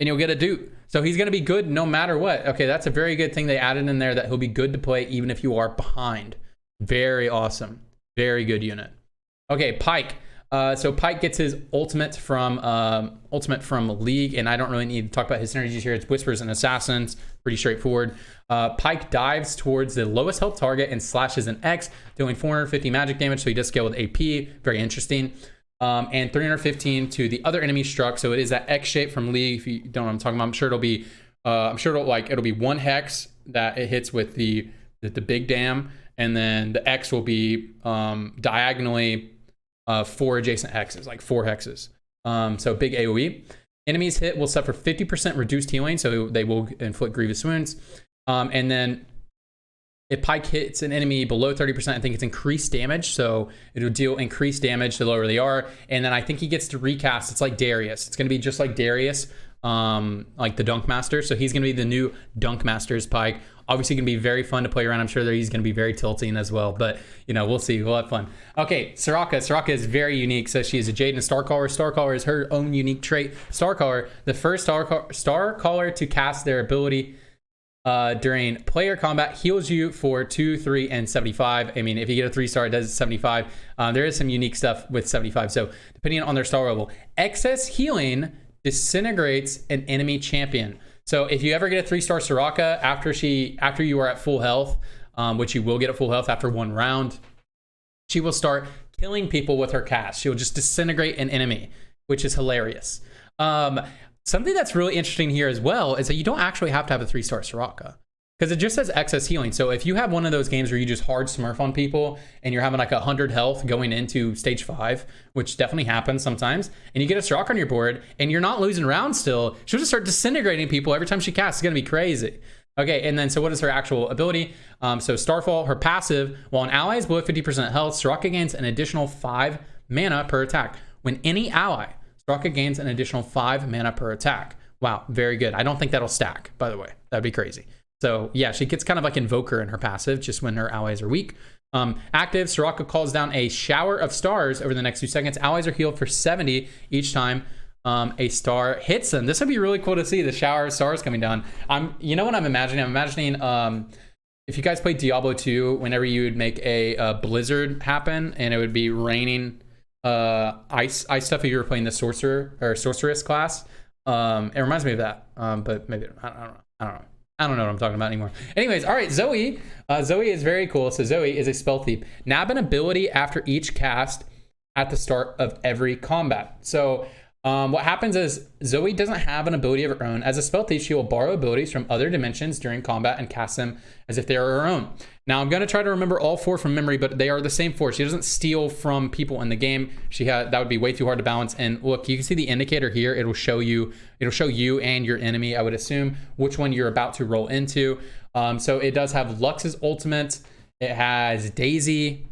S1: and you'll get a doot. So he's going to be good no matter what. Okay, that's a very good thing they added in there, that he'll be good to play even if you are behind. Very awesome. Very good unit. Okay, Pyke. So Pyke gets his ultimate from League, and I don't really need to talk about his synergies here. It's Whispers and Assassins. Pretty straightforward. Pyke dives towards the lowest health target and slashes an X, doing 450 magic damage, so he does scale with AP. Very interesting. And 315 to the other enemy struck. So it is that X shape from League. If you don't know what I'm talking about, I'm sure it'll be it'll be 1 hex that it hits with the big dam, and then the X will be diagonally 4 adjacent hexes, like 4 hexes. So big AoE. Enemies hit will suffer 50% reduced healing, so they will inflict grievous wounds. And then if Pyke hits an enemy below 30%, I think it's increased damage. So it'll deal increased damage the lower they are. And then I think he gets to recast. It's like Darius. It's going to be just like Darius, like the Dunk Master. So he's going to be the new Dunk Master's Pyke. Obviously going to be very fun to play around. I'm sure that he's going to be very tilting as well. But, you know, we'll see. We'll have fun. Okay, Soraka. Soraka is very unique. So she is a Jade and a Starcaller. Starcaller is her own unique trait. Starcaller, the first Starcaller to cast their ability during player combat, heals you for 2, 3, and 75. I mean, if you get a 3-star, it does 75. There is some unique stuff with 75. So depending on their star level, excess healing disintegrates an enemy champion. So if you ever get a 3-star Soraka after you are at full health, which you will get at full health after 1 round, she will start killing people with her cast. She will just disintegrate an enemy, which is hilarious. Something that's really interesting here as well is that you don't actually have to have a 3-star Soraka, because it just says excess healing. So if you have one of those games where you just hard smurf on people and you're having like 100 health going into stage 5, which definitely happens sometimes, and you get a Soraka on your board and you're not losing rounds still, she'll just start disintegrating people every time she casts. It's going to be crazy. Okay, and then so what is her actual ability? So Starfall, her passive, while an ally is below 50% health, Soraka gains an additional 5 mana per attack. When any ally, Soraka gains an additional 5 mana per attack. Wow, very good. I don't think that'll stack, by the way. That'd be crazy. So yeah, she gets kind of like Invoker in her passive, just when her allies are weak. Active, Soraka calls down a shower of stars over the next 2 seconds. Allies are healed for 70 each time a star hits them. This would be really cool to see, the shower of stars coming down. You know what I'm imagining? I'm imagining if you guys played Diablo 2, whenever you would make a blizzard happen and it would be raining ice stuff if you were playing the sorcerer or sorceress class. It reminds me of that, but maybe I don't know what I'm talking about anymore. Anyways, all right, Zoe. Zoe is very cool. So Zoe is a Spell Thief. Nab an ability after each cast at the start of every combat. So what happens is Zoe doesn't have an ability of her own. As a Spell Thief, she will borrow abilities from other dimensions during combat and cast them as if they are her own. Now, I'm going to try to remember all 4 from memory, but they are the same 4. She doesn't steal from people in the game. That would be way too hard to balance. And look, you can see the indicator here. It'll show you and your enemy, I would assume, which one you're about to roll into. So it does have Lux's ultimate. It has Daisy,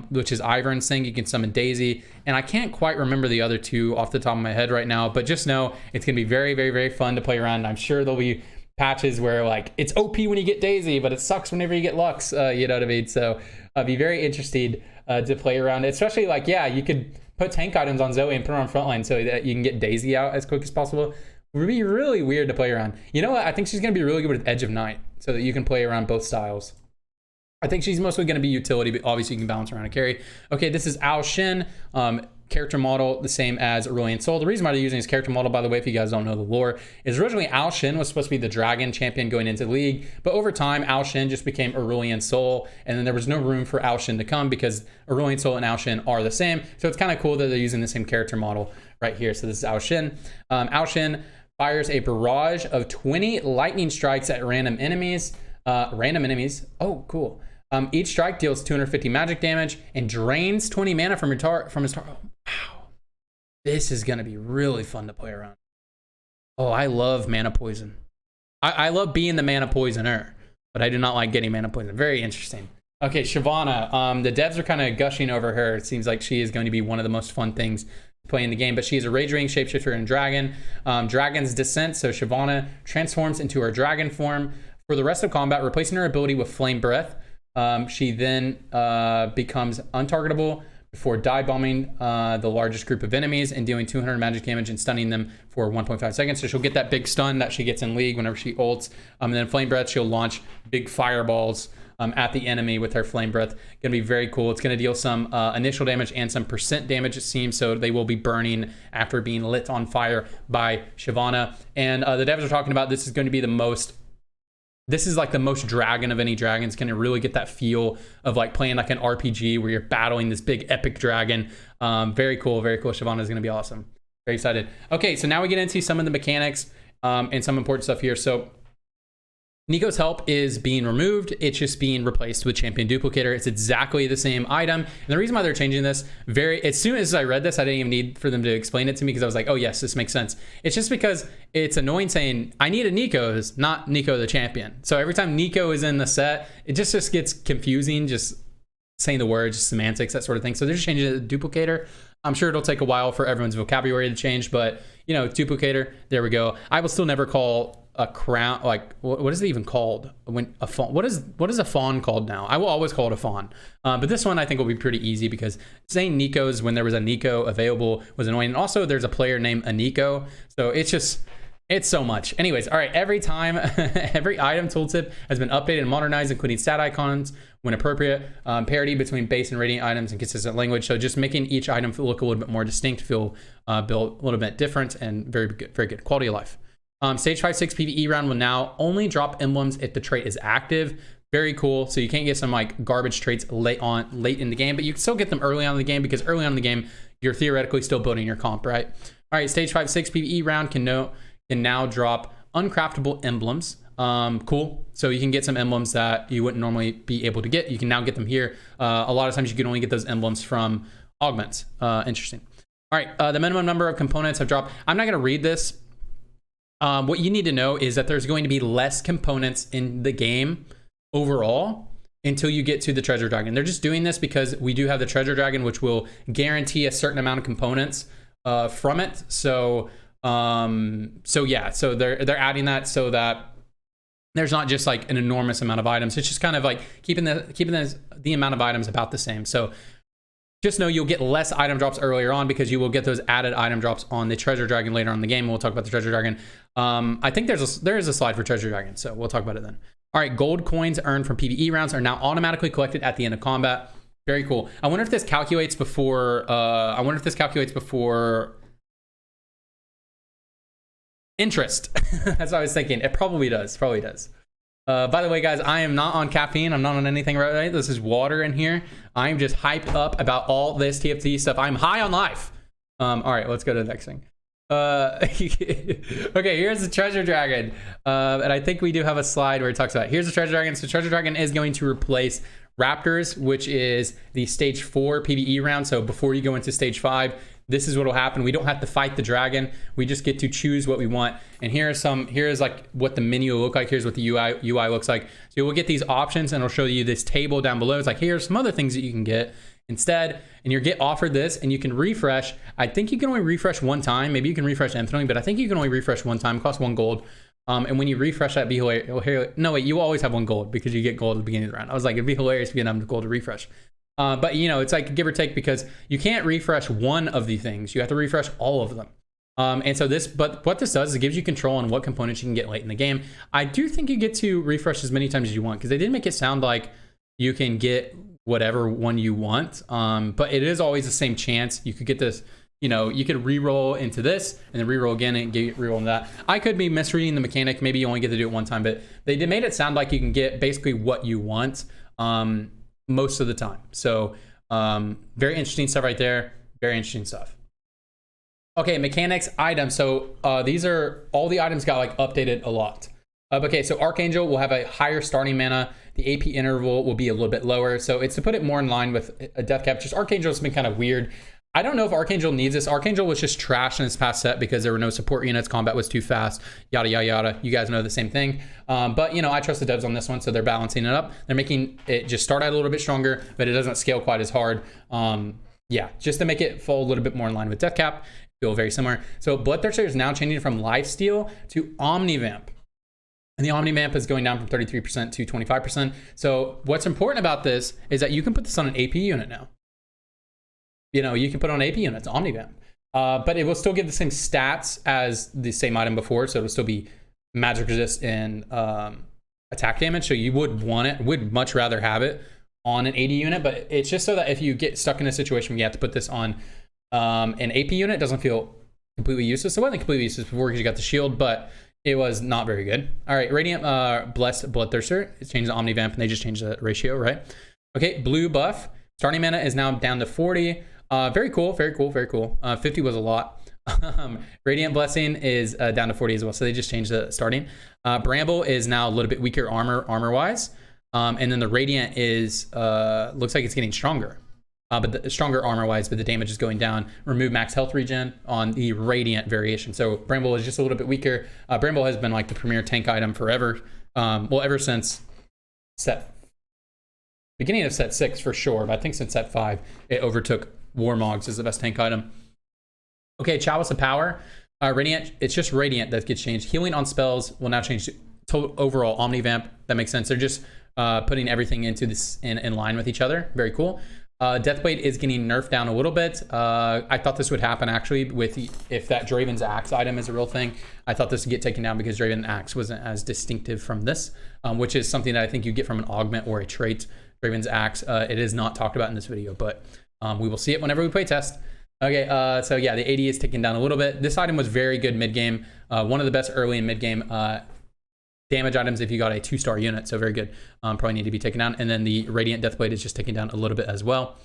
S1: which is Ivern's thing. You can summon Daisy. And I can't quite remember the other 2 off the top of my head right now, but just know it's going to be very, very, very fun to play around. I'm sure there'll be patches where like it's OP when you get Daisy, but it sucks whenever you get Lux, you know what I mean? So be very interested to play around, especially like, yeah, you could put tank items on Zoe and put her on frontline so that you can get Daisy out as quick as possible. It would be really weird to play around. You know what? I think she's going to be really good with Edge of Night so that you can play around both styles. I think she's mostly going to be utility, but obviously you can balance around a carry. Okay, this is Ao Shin. Character model, the same as Aurelion Sol. The reason why they're using his character model, by the way, if you guys don't know the lore, is originally Ao Shin was supposed to be the dragon champion going into the league, but over time, Ao Shin just became Aurelion Sol, and then there was no room for Ao Shin to come because Aurelion Sol and Ao Shin are the same. So it's kind of cool that they're using the same character model right here. So this is Ao Shin. Ao Shin fires a barrage of 20 lightning strikes at random enemies. Oh, cool. Each strike deals 250 magic damage and drains 20 mana from his target. Oh, wow. This is going to be really fun to play around. Oh, I love mana poison. I love being the mana poisoner, but I do not like getting mana poison. Very interesting. Okay, Shyvana. The devs are kind of gushing over her. It seems like she is going to be one of the most fun things to play in the game, but she is a Rage Ring, Shapeshifter, and Dragon. Dragon's Descent, so Shyvana transforms into her dragon form. For the rest of combat, replacing her ability with Flame Breath, she then becomes untargetable before dive bombing the largest group of enemies and dealing 200 magic damage and stunning them for 1.5 seconds. So she'll get that big stun that she gets in League whenever she ults. And then Flame Breath, she'll launch big fireballs at the enemy with her Flame Breath. Gonna be very cool. It's gonna deal some initial damage and some percent damage, it seems. So they will be burning after being lit on fire by Shyvana. And the devs are talking about this is going to be the most. This is like the most dragon of any dragon. It's going to really get that feel of like playing like an RPG where you're battling this big epic dragon. Very cool, very cool. Shyvana is going to be awesome. Very excited. Okay, so now we get into some of the mechanics and some important stuff here. So Neeko's help is being removed. It's just being replaced with Champion Duplicator. It's exactly the same item. And the reason why they're changing this, as soon as I read this, I didn't even need for them to explain it to me because I was like, oh yes, this makes sense. It's just because it's annoying saying, I need a Neeko's, not Neeko the champion. So every time Neeko is in the set, it just gets confusing, just saying the words, just semantics, that sort of thing. So they're just changing it to Duplicator. I'm sure it'll take a while for everyone's vocabulary to change, but you know, Duplicator, there we go. I will still never call a crown, like what is it even called when a fawn, what is a fawn called now? I will always call it a fawn, but this one I think will be pretty easy because saying Neeko's when there was a Neeko available was annoying. And also there's a player named Aniko, so it's so much. Anyways, all right, every time every item tooltip has been updated and modernized, including stat icons when appropriate, parity between base and radiant items, and consistent language. So just making each item look a little bit more distinct, feel built a little bit different, and very good quality of life. Stage 5-6 PBE round will now only drop emblems if the trait is active. Very cool. So you can't get some like garbage traits late in the game, but you can still get them early on in the game because early on in the game you're theoretically still building your comp, right? All right, stage 5-6 PBE round can now drop uncraftable emblems. Cool. So you can get some emblems that you wouldn't normally be able to get. You can now get them here. A lot of times you can only get those emblems from augments. Interesting. All right, the minimum number of components have dropped. I'm not going to read this. What you need to know is that there's going to be less components in the game overall until you get to the treasure dragon. They're just doing this because we do have the treasure dragon, which will guarantee a certain amount of components from it. So yeah, so they're adding that so that there's not just like an enormous amount of items. It's just kind of like keeping the amount of items about the same. So just know you'll get less item drops earlier on because you will get those added item drops on the treasure dragon later on in the game. We'll talk about the treasure dragon. I think there is a slide for treasure dragon, so we'll talk about it then. All right, gold coins earned from PBE rounds are now automatically collected at the end of combat. Very cool. I wonder if this calculates before. Interest. That's what I was thinking. It probably does. By the way, guys, I am not on caffeine. I'm not on anything right. This is water in here. I'm just hyped up about all this TFT stuff. I'm high on life. All right, let's go to the next thing. Okay, here's the treasure dragon. And I think we do have a slide where it talks about, here's the treasure dragon. So treasure dragon is going to replace Raptors, which is the stage 4 PBE round. So before you go into stage 5, this is what will happen. We don't have to fight the dragon. We just get to choose what we want. And here is like what the menu will look like. Here's what the UI looks like. So you'll get these options and it'll show you this table down below. It's like, here's some other things that you can get instead. And you get offered this and you can refresh. I think you can only refresh one time. Maybe you can refresh infinitely, but I think you can only refresh one time. It costs 1 gold. And when you refresh that, it'd be hilarious. No, wait, you always have 1 gold because you get gold at the beginning of the round. I was like, it'd be hilarious if you didn't have gold to refresh. But you know, it's like give or take because you can't refresh one of the things. You have to refresh all of them. And so but what this does is it gives you control on what components you can get late in the game. I do think you get to refresh as many times as you want because they did make it sound like you can get whatever one you want. But it is always the same chance. You could get this, you know, you could re-roll into this and then re-roll again and re-roll into that. I could be misreading the mechanic. Maybe you only get to do it one time, but they made it sound like you can get basically what you want. Most of the time. So very interesting stuff right there. Very interesting stuff. Okay, mechanics, items. So these are all the items got like updated a lot. Okay, so Archangel will have a higher starting mana. The AP interval will be a little bit lower. So it's to put it more in line with a death cap. Just Archangel has been kind of weird. I don't know if Archangel needs this. Archangel was just trash in this past set because there were no support units, combat was too fast, yada, yada, yada. You guys know the same thing. But, you know, I trust the devs on this one, so they're balancing it up. They're making it just start out a little bit stronger, but it doesn't scale quite as hard. Yeah, just to make it fall a little bit more in line with Deathcap. Feel very similar. So Bloodthirster is now changing from Lifesteal to Omnivamp. And the Omnivamp is going down from 33% to 25%. So what's important about this is that you can put this on an AP unit now. You know, you can put on AP units, Omnivamp. But it will still give the same stats as the same item before. So it'll still be magic resist and attack damage. So you would want it, would much rather have it on an AD unit. But it's just so that if you get stuck in a situation where you have to put this on an AP unit, it doesn't feel completely useless. It wasn't completely useless before because you got the shield, but it was not very good. All right, Radiant Blessed Bloodthirster. It's changed the Omnivamp and they just changed the ratio, right? Okay, blue buff. Starting mana is now down to 40. Very cool, very cool, very cool. 50 was a lot. Radiant Blessing is down to 40 as well, so they just changed the starting. Bramble is now a little bit weaker armor-wise. And then the Radiant is, looks like it's getting stronger. But the stronger armor-wise, but the damage is going down. Remove max health regen on the Radiant variation. So Bramble is just a little bit weaker. Bramble has been like the premier tank item forever. Well, ever since beginning of set 6 for sure, but I think since set 5, it overtook Warmogs as the best tank item. Okay, Chalice of Power. Radiant, it's just Radiant that gets changed. Healing on spells will now change to overall Omnivamp. That makes sense. They're just putting everything into this in line with each other. Very cool. Deathblade is getting nerfed down a little bit. I thought this would happen actually if that Draven's Axe item is a real thing. I thought this would get taken down because Draven's Axe wasn't as distinctive from this, which is something that I think you get from an augment or a trait. Draven's Axe, it is not talked about in this video, but we will see it whenever we play test. Okay, so yeah, the AD is ticking down a little bit. This item was very good mid-game. One of the best early and mid-game damage items if you got a 2-star unit, so very good. Probably need to be taken down. And then the Radiant Deathblade is just taking down a little bit as well,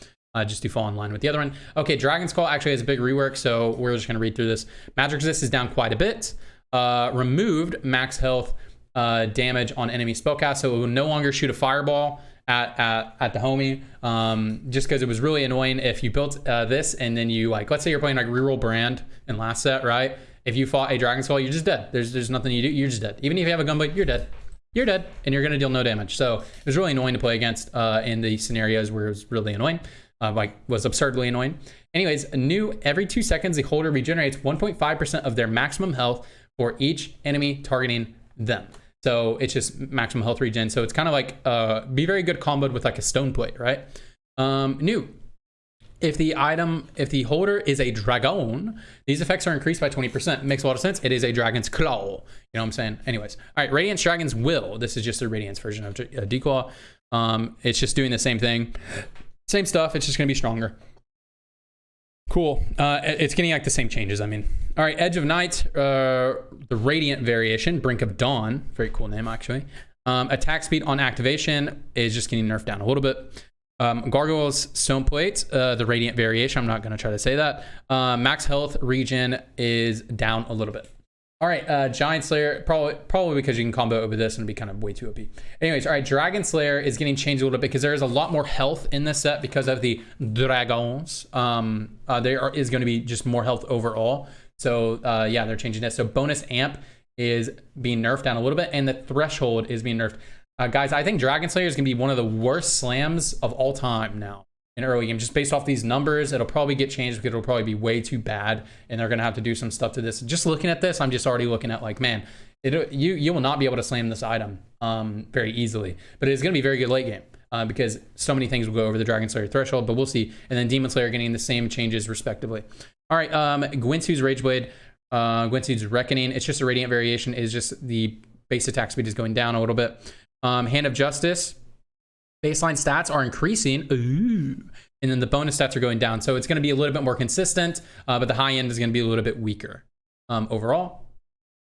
S1: just to fall in line with the other one. Okay, Dragon's Call actually has a big rework, so we're just gonna read through this. Magic resist is down quite a bit. Removed max health damage on enemy spellcast, so it will no longer shoot a fireball at the homie, just because it was really annoying if you built this and then you, like, let's say you're playing like reroll brand in last set, right? If you fought a Dragon's Call, you're just dead. There's nothing you do. You're just dead. Even if you have a gunblade, you're dead. You're dead, and you're gonna deal no damage. So it was really annoying to play against in the scenarios where it was really annoying, was absurdly annoying. Anyways, every 2 seconds, the holder regenerates 1.5% of their maximum health for each enemy targeting them. So it's just maximum health regen. So it's kind of like be very good comboed with like a stone plate, right? If the holder is a dragon, these effects are increased by 20%. It makes a lot of sense. It is a dragon's claw. You know what I'm saying? Anyways. All right, Radiance Dragon's Will. This is just a Radiance version of Declaw. It's just doing the same thing. Same stuff. It's just going to be stronger. Cool. It's getting like the same changes, I mean. All right, Edge of Night, the Radiant variation, Brink of Dawn. Very cool name, actually. Attack speed on activation is just getting nerfed down a little bit. Gargoyle's Stone Plate, the Radiant variation. I'm not going to try to say that. Max health regen is down a little bit. All right, Giant Slayer, probably because you can combo it with this and it'd be kind of way too OP. Anyways, all right, Dragon Slayer is getting changed a little bit because there is a lot more health in this set because of the dragons. There is going to be just more health overall. So yeah, they're changing this. So bonus amp is being nerfed down a little bit, and the threshold is being nerfed. Guys, I think Dragon Slayer is going to be one of the worst slams of all time now in early game. Just based off these numbers, it'll probably get changed because it'll probably be way too bad, and they're going to have to do some stuff to this. Just looking at this, I'm just already looking at like, man, you will not be able to slam this item very easily. But it's going to be very good late game because so many things will go over the Dragon Slayer threshold, but we'll see. And then Demon Slayer getting the same changes respectively. All right, Gwynsu's Rageblade, Gwynsu's Reckoning. It's just a Radiant variation. Is just the base attack speed is going down a little bit. Hand of Justice, baseline stats are increasing. Ooh. And then the bonus stats are going down. So it's going to be a little bit more consistent, but the high end is going to be a little bit weaker overall.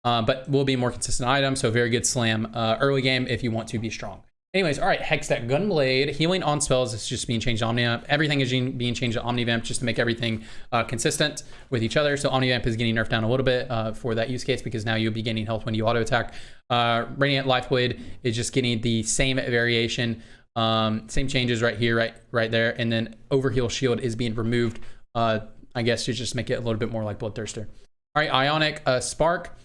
S1: But will be a more consistent item. So very good slam early game if you want to be strong. Anyways, all right, Hextech Gunblade, healing on spells is just being changed to Omnivamp. Everything is being changed to Omnivamp just to make everything consistent with each other. So Omnivamp is getting nerfed down a little bit for that use case because now you'll be gaining health when you auto attack. Radiant Lifeblade is just getting the same variation, same changes right here, right there. And then Overheal Shield is being removed I guess you just make it a little bit more like Bloodthirster. All right, Ionic Spark.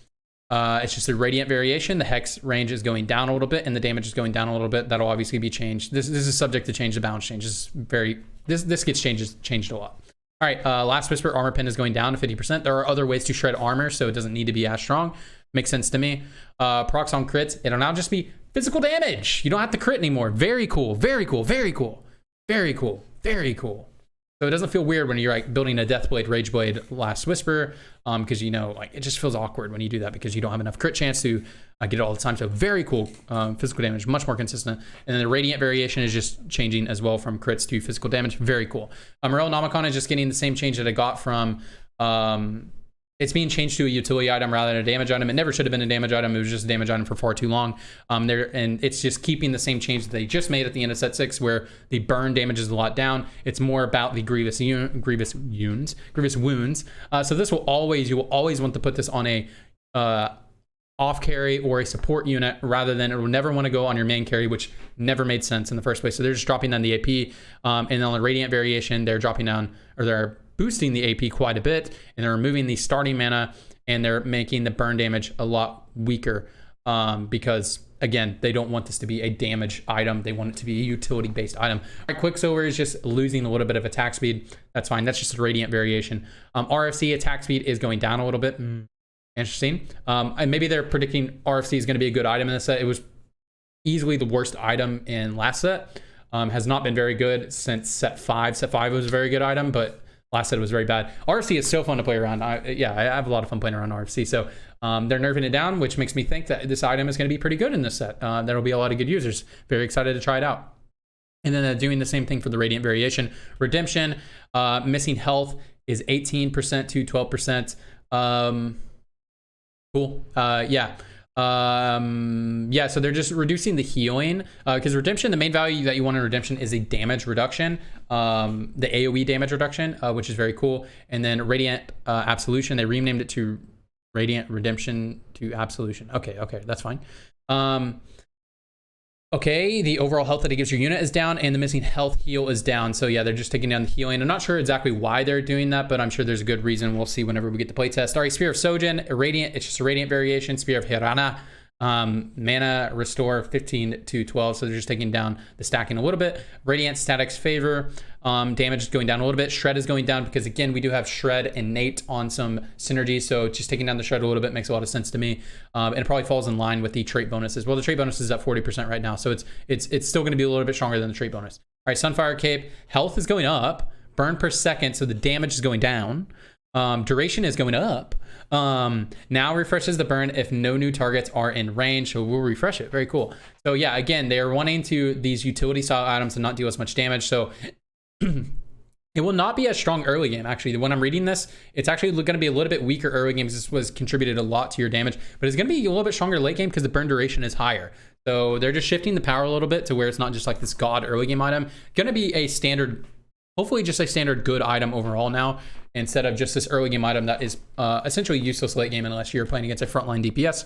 S1: It's just a radiant variation. The hex range is going down a little bit, and the damage is going down a little bit. That'll obviously be changed. This is subject to change. The balance change is very. This gets changed a lot. All right, Last Whisper armor pen is going down to 50%. There are other ways to shred armor, so it doesn't need to be as strong. Makes sense to me. Procs on crits. It'll now just be physical damage. You don't have to crit anymore. Very cool. Very cool. Very cool. Very cool. Very cool. So it doesn't feel weird when you're like building a Deathblade, Rageblade, Last Whisper, because you know, like it just feels awkward when you do that because you don't have enough crit chance to get it all the time. So very cool physical damage, much more consistent. And then the Radiant variation is just changing as well from crits to physical damage. Very cool. Morel Nomicon is just getting the same change that I got from. It's being changed to a utility item rather than a damage item. It never should have been a damage item. It was just a damage item for far too long. And it's just keeping the same change that they just made at the end of set 6, where the burn damage is a lot down. It's more about the grievous wounds. So this will always, you will always want to put this on a off carry or a support unit rather than, it will never want to go on your main carry, which never made sense in the first place. So they're just dropping down the AP, and then on the Radiant variation, they're dropping down, or they're boosting the AP quite a bit, and they're removing the starting mana, and they're making the burn damage a lot weaker, because again, they don't want this to be a damage item. They want it to be a utility based item. All right, Quicksilver is just losing a little bit of attack speed. That's fine. That's just a Radiant variation. RFC attack speed is going down a little bit. Interesting. And maybe they're predicting RFC is going to be a good item in this set. It was easily the worst item in last set. Has not been very good since set 5. Set 5 was a very good item, but last set was very bad. RFC is so fun to play around. I have a lot of fun playing around RFC. So they're nerfing it down, which makes me think that this item is going to be pretty good in this set. There'll be a lot of good users. Very excited to try it out. And then doing the same thing for the Radiant variation. Redemption, missing health is 18% to 12%. Cool. So they're just reducing the healing, because redemption, the main value that you want in redemption is a damage reduction, the AoE damage reduction, which is very cool. And then Radiant Absolution, they renamed it to Radiant Redemption to Absolution. Okay, that's fine. Okay, the overall health that it gives your unit is down, and the missing health heal is down. So yeah, they're just taking down the healing. I'm not sure exactly why they're doing that, but I'm sure there's a good reason. We'll see whenever we get the playtest. All right, Spear of Sojin, Radiant. It's just a Radiant variation. Spear of Hirana, mana restore 15 to 12. So they're just taking down the stacking a little bit. Radiant Static's Favor, damage is going down a little bit. Shred is going down because again, we do have Shred innate on some synergy. So just taking down the Shred a little bit makes a lot of sense to me. And it probably falls in line with the trait bonuses. Well, the trait bonus is at 40% right now. So it's still going to be a little bit stronger than the trait bonus. All right, Sunfire Cape, health is going up, burn per second. So the damage is going down. Duration is going up. Now refreshes the burn if no new targets are in range. So we'll refresh it. Very cool. So yeah, again, they're wanting to these utility style items to not deal as much damage. So it will not be as strong early game. Actually, when I'm reading this, it's actually going to be a little bit weaker early game. This was contributed a lot to your damage, but it's going to be a little bit stronger late game because the burn duration is higher. So they're just shifting the power a little bit to where it's not just like this god early game item. Going to be a standard, hopefully just a standard good item overall now, instead of just this early game item that is essentially useless late game unless you're playing against a frontline DPS.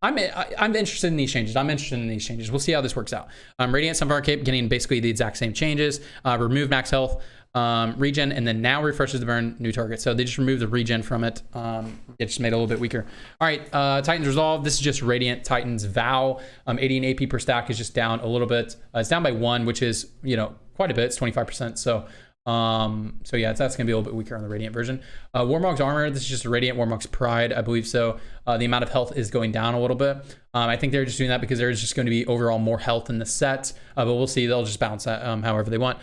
S1: I'm interested in these changes. We'll see how this works out. Radiant Sunfire Cape getting basically the exact same changes. Remove max health, regen, and then now refreshes the burn, new target. So they just removed the regen from it. It just made it a little bit weaker. All right, Titan's Resolve. This is just Radiant Titan's Vow. 80 AP per stack is just down a little bit. It's down by 1, which is, quite a bit. It's 25%. So yeah, that's gonna be a little bit weaker on the Radiant version. Warmog's Armor, this is just a Radiant Warmog's Pride, I believe so. The amount of health is going down a little bit. I think they're just doing that because there's just going to be overall more health in the set, but we'll see. They'll just balance that however they want.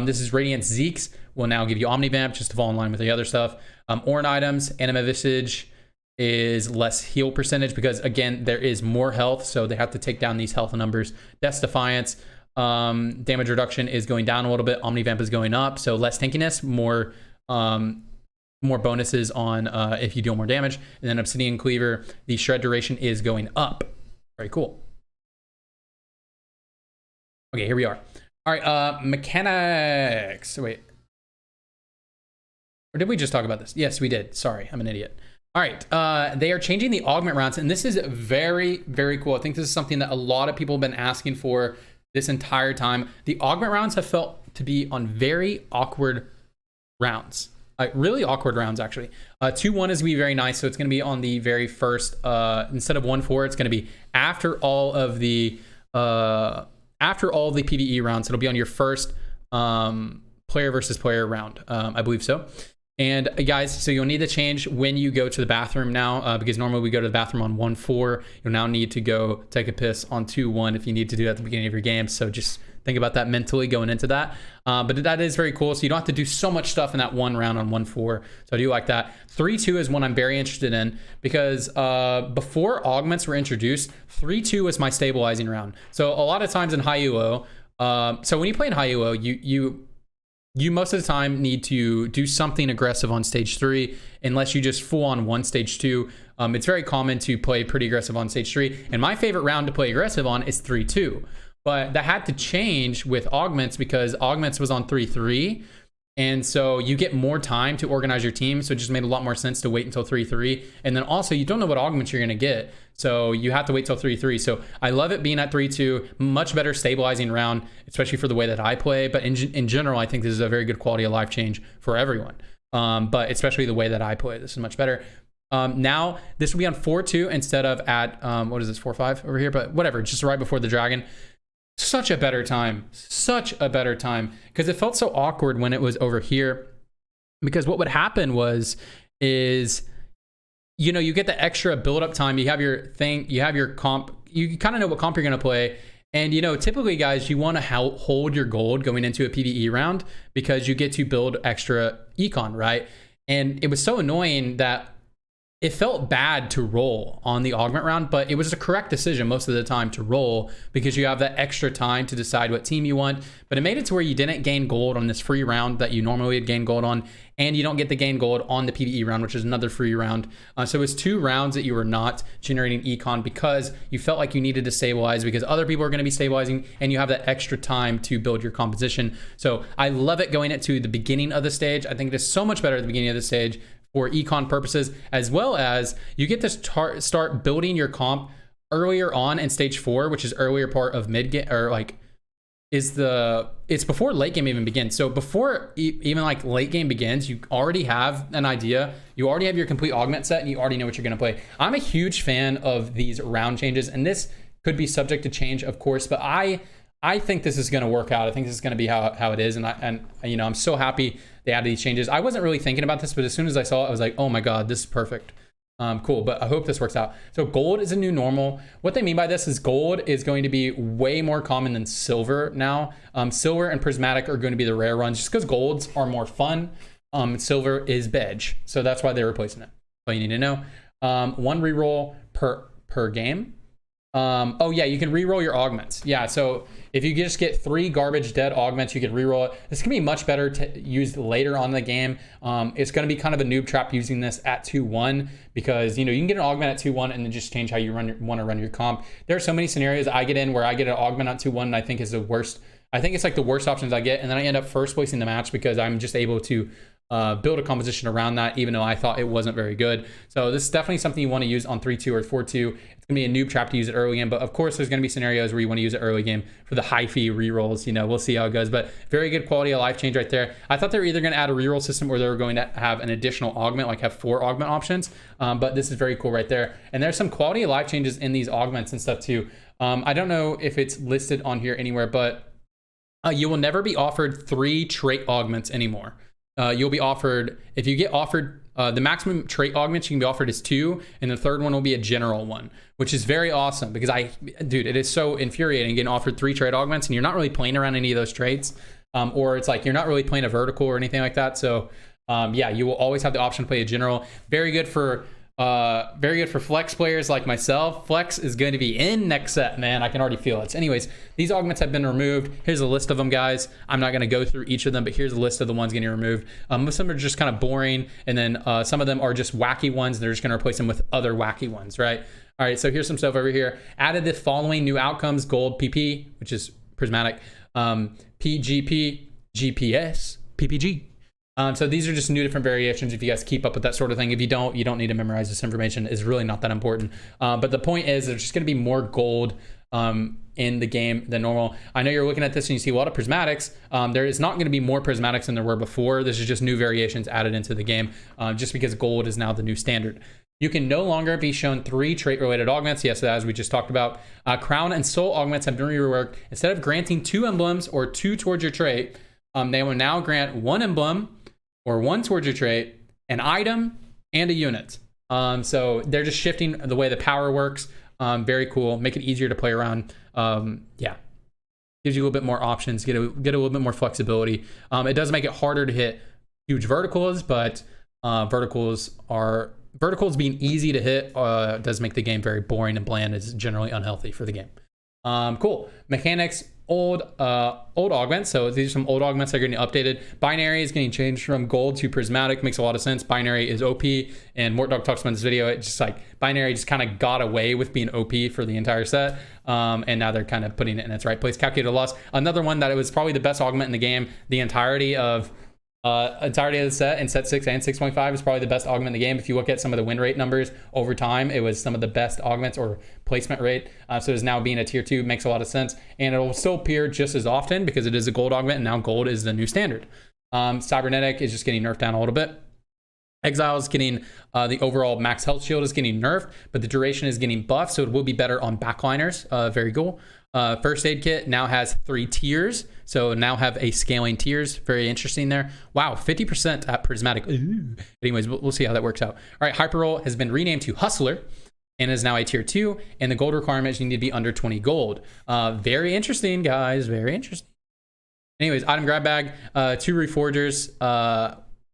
S1: This is Radiant Zeke's, will now give you Omnivamp just to fall in line with the other stuff. Ornn items, Anima Visage is less heal percentage because again, there is more health, so they have to take down these health numbers. Death's Defiance, damage reduction is going down a little bit. Omnivamp is going up, so less tankiness, more bonuses on if you deal more damage. And then Obsidian Cleaver, the shred duration is going up. Very cool. Okay, here we are. All right, mechanics. Wait, or did we just talk about this? Yes, we did. Sorry, I'm an idiot. All right, they are changing the augment rounds, and this is very, very cool. I think this is something that a lot of people have been asking for this entire time. The augment rounds have felt to be on very awkward rounds. Really awkward rounds, actually. 2-1 is going to be very nice. So it's going to be on the very first, instead of 1-4, it's going to be after all of the PBE rounds. It'll be on your first player versus player round. I believe so. And guys, so you'll need to change when you go to the bathroom now, because normally we go to the bathroom on 1-4. You'll now need to go take a piss on 2-1 if you need to do that at the beginning of your game. So just think about that mentally going into that. But that is very cool. So you don't have to do so much stuff in that one round on 1-4. So I do like that. 3-2 is one I'm very interested in because before augments were introduced, 3-2 was my stabilizing round. So a lot of times in high elo, so when you play in high elo, you most of the time need to do something aggressive on stage 3, unless you just full on one stage 2. It's very common to play pretty aggressive on stage 3. And my favorite round to play aggressive on is 3-2. But that had to change with augments because augments was on 3-3. And so you get more time to organize your team. So it just made a lot more sense to wait until 3-3. And then also you don't know what augments you're going to get. So you have to wait till 3-3. So I love it being at 3-2, much better stabilizing round, especially for the way that I play. But in general, I think this is a very good quality of life change for everyone. But especially the way that I play, this is much better. Now this will be on 4-2 instead of at, what is this, 4-5 over here? But whatever, just right before the dragon. Such a better time, because it felt so awkward when it was over here, because what would happen is you get the extra build up time, you have your thing, you have your comp, you kind of know what comp you're going to play, and typically guys, you want to hold your gold going into a PBE round because you get to build extra econ, right? And it was so annoying that it felt bad to roll on the augment round, but it was a correct decision most of the time to roll because you have that extra time to decide what team you want. But it made it to where you didn't gain gold on this free round that you normally would gain gold on, and you don't get the gain gold on the PBE round, which is another free round. So it was 2 rounds that you were not generating econ because you felt like you needed to stabilize because other people are going to be stabilizing, and you have that extra time to build your composition. So I love it going into the beginning of the stage. I think it is so much better at the beginning of the stage for econ purposes, as well as you get to start building your comp earlier on in stage 4, which is earlier part of mid game, or like it's before late game even begins. So before even like late game begins, you already have an idea, you already have your complete augment set, and you already know what you're going to play. I'm a huge fan of these round changes, and this could be subject to change, of course, but I think this is going to work out. I think this is going to be how it is, and I'm so happy they added these changes. I wasn't really thinking about this, but as soon as I saw it, I was like, oh my god, this is perfect. Cool, but I hope this works out. So gold is a new normal. What they mean by this is gold is going to be way more common than silver now. Silver and prismatic are going to be the rare runs just because golds are more fun. Silver is bedge, so that's why they're replacing it. So you need to know. 1 reroll per game. Oh yeah, you can reroll your augments. Yeah, so if you just get 3 garbage dead augments, you can reroll it. This can be much better to use later on in the game. It's going to be kind of a noob trap using this at 2-1 because you can get an augment at 2-1 and then just change how you want to run your comp. There are so many scenarios I get in where I get an augment at 2-1 and I think is the worst. I think it's like the worst options I get, and then I end up first placing the match because I'm just able to build a composition around that, even though I thought it wasn't very good. So this is definitely something you want to use on 3-2 or 4-2. It's going to be a noob trap to use it early game, but of course there's going to be scenarios where you want to use it early game for the high fee rerolls. We'll see how it goes, but very good quality of life change right there. I thought they were either going to add a reroll system or they were going to have an additional augment, like have 4 augment options, but this is very cool right there. And there's some quality of life changes in these augments and stuff too. I don't know if it's listed on here anywhere, but you will never be offered 3 trait augments anymore. You'll be offered, if you get offered, the maximum trait augments you can be offered is 2, and the third one will be a general one, which is very awesome because dude, it is so infuriating getting offered 3 trait augments and you're not really playing around any of those traits, or it's like you're not really playing a vertical or anything like that. So yeah, you will always have the option to play a general. Very good for flex players like myself. Flex is going to be in next set, man. I can already feel it. So anyways, these augments have been removed. Here's a list of them, guys. I'm not going to go through each of them, but here's a list of the ones getting removed. Most of them are just kind of boring, and then some of them are just wacky ones. They're just going to replace them with other wacky ones, right? All right, so here's some stuff over here. Added the following new outcomes: gold PP, which is prismatic, PGP, GPS, PPG. So these are just new different variations if you guys keep up with that sort of thing. If you don't need to memorize this information. It's really not that important. But the point is there's just going to be more gold in in the game than normal. I know you're looking at this and you see a lot of prismatics. There is not going to be more prismatics than there were before. This is just new variations added into the game, just because gold is now the new standard. You can no longer be shown 3 trait-related augments. Yes, as we just talked about. Crown and soul augments have been reworked. Instead of granting 2 emblems or 2 towards your trait, they will now grant 1 emblem or 1 towards your trait, an item, and a unit. So they're just shifting the way the power works. Very cool. Make it easier to play around. Yeah. Gives you a little bit more options, get a little bit more flexibility. It does make it harder to hit huge verticals, but verticals being easy to hit does make the game very boring and bland. It's generally unhealthy for the game. Cool. Mechanics, old augments. So these are some old augments that are getting updated. Binary is getting changed from gold to prismatic. Makes a lot of sense. Binary is OP, and Mortdog talks about this video. It just like binary just kind of got away with being OP for the entire set, and now they're kind of putting it in its right place. Calculated loss. Another one that it was probably the best augment in the game. The entirety of the set, and set 6 and 6.5 is probably the best augment in the game. If you look at some of the win rate numbers over time, it was some of the best augments or placement rate. So it's now being a tier 2 makes a lot of sense, and it will still appear just as often because it is a gold augment, and now gold is the new standard. Cybernetic is just getting nerfed down a little bit. Exile is getting the overall max health shield is getting nerfed, but the duration is getting buffed, so it will be better on backliners. Very cool. First aid kit now has 3 tiers, so now have a scaling tiers. Very interesting there. Wow, 50% at prismatic. Ooh. Anyways, we'll see how that works out. All right, hyperroll has been renamed to hustler and is now a tier 2, and the gold requirements, you need to be under 20 gold. Very interesting, guys. Very interesting. Anyways, item grab bag, 2 reforgers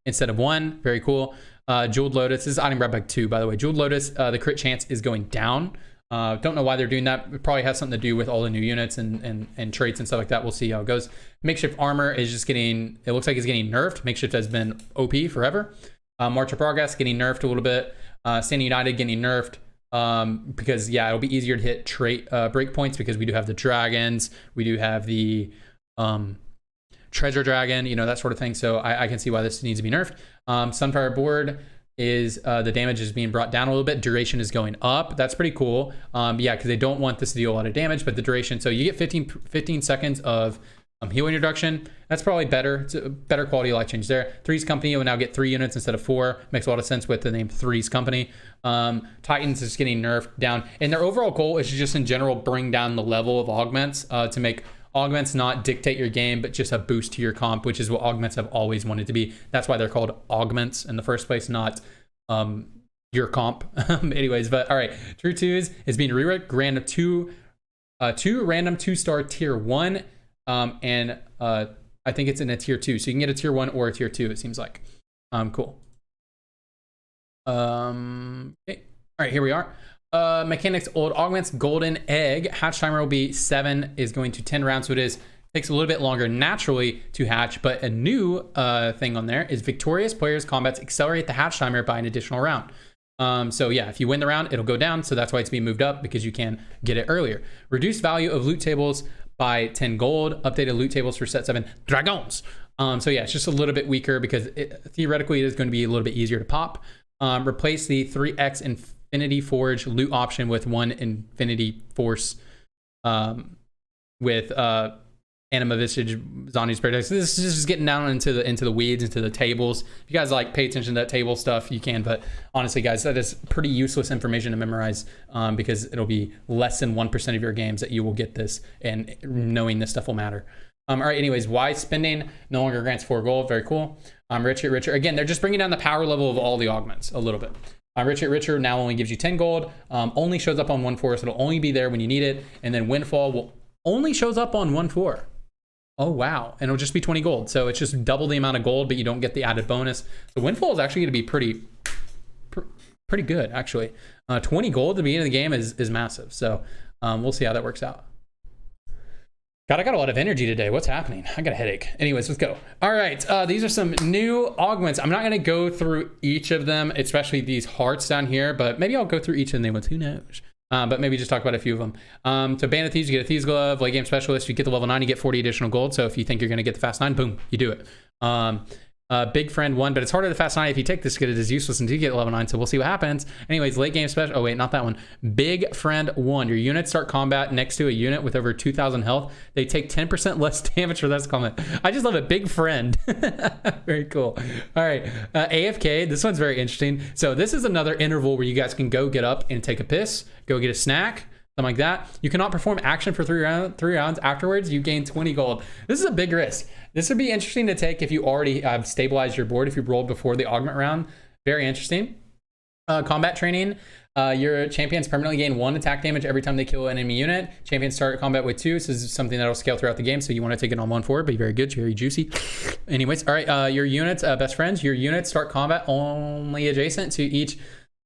S1: instead of 1. Very cool. Jeweled Lotus, this is item grab bag 2, by the way. Jeweled Lotus, the crit chance is going down. Don't know why they're doing that. It probably has something to do with all the new units and traits and stuff like that. We'll see how it goes. Makeshift armor is just getting, it looks like it's getting nerfed. Makeshift has been OP forever. March of Progress getting nerfed a little bit. Standing United getting nerfed because, yeah, it'll be easier to hit trait breakpoints because we do have the dragons. We do have the treasure dragon, you know, that sort of thing. So I can see why this needs to be nerfed. Sunfire board is the damage is being brought down a little bit. Duration is going up. That's pretty cool. Yeah, because they don't want this to deal a lot of damage, but the duration, so you get 15 seconds of healing reduction. That's probably better. It's a better quality of life change there. Threes Company will now get 3 units instead of 4. Makes a lot of sense with the name Threes Company. Titans is getting nerfed down, and their overall goal is to just in general bring down the level of augments to make augments not dictate your game, but just a boost to your comp, which is what augments have always wanted to be. That's why they're called augments in the first place, not your comp. Anyways, but all right, True 2s is being reworked. Random 2 random 2-star tier 1, and I think it's in a tier 2, so you can get a tier 1 or a tier 2. It seems like cool. Okay. All right, here we are. Mechanics, old augments, golden egg. Hatch timer will be 7, is going to 10 rounds, so it takes a little bit longer naturally to hatch, but a new thing on there is victorious players' combats accelerate the hatch timer by an additional round. So yeah, if you win the round, it'll go down, so that's why it's being moved up, because you can get it earlier. Reduced value of loot tables by 10 gold, updated loot tables for set 7 Dragons. So yeah, it's just a little bit weaker because theoretically it is going to be a little bit easier to pop. Replace the 3x Infinity Forge loot option with 1 Infinity Force with Anima Visage, Zani's Paradise. This is just getting down into the weeds, into the tables. If you guys like pay attention to that table stuff, you can, but honestly guys, that is pretty useless information to memorize because it'll be less than 1% of your games that you will get this, and knowing this stuff will matter. All right, anyways, wise spending no longer grants 4 gold. Very cool. Richer. Again, they're just bringing down the power level of all the augments a little bit. Richer now only gives you 10 gold, only shows up on 1/4, so it'll only be there when you need it. And then Windfall will only shows up on 1/4. Oh, wow. And it'll just be 20 gold. So it's just double the amount of gold, but you don't get the added bonus. So Windfall is actually going to be pretty good, actually. 20 gold at the beginning of the game is massive. So we'll see how that works out. God, I got a lot of energy today. What's happening? I got a headache. Anyways, let's go. All right, these are some new augments. I'm not going to go through each of them, especially these hearts down here, but maybe I'll go through each of them. Who knows? But maybe just talk about a few of them. So Bandit Thieves, you get a Thieves Glove. Late Game Specialist, you get the level 9, you get 40 additional gold. So if you think you're going to get the fast 9, boom, you do it. Big Friend 1, but it's harder to fast 9 if you take this because it is useless until you get level 9, so we'll see what happens. Anyways, late game special. Oh, wait, not that one. Big Friend 1. Your units start combat next to a unit with over 2,000 health. They take 10% less damage for this comment. I just love it. Big Friend. Very cool. All right. AFK. This one's very interesting. So this is another interval where you guys can go get up and take a piss, go get a snack, something like that. You cannot perform action for three rounds. Afterwards, you gain 20 gold. This is a big risk. This would be interesting to take if you already have stabilized your board, if you rolled before the augment round. Very interesting. Combat training. Your champions permanently gain 1 attack damage every time they kill an enemy unit. Champions start combat with 2. This is something that will scale throughout the game, so you want to take it on 1 forward, but very good, very juicy. Anyways, all right, your units, best friends, your units start combat only adjacent to each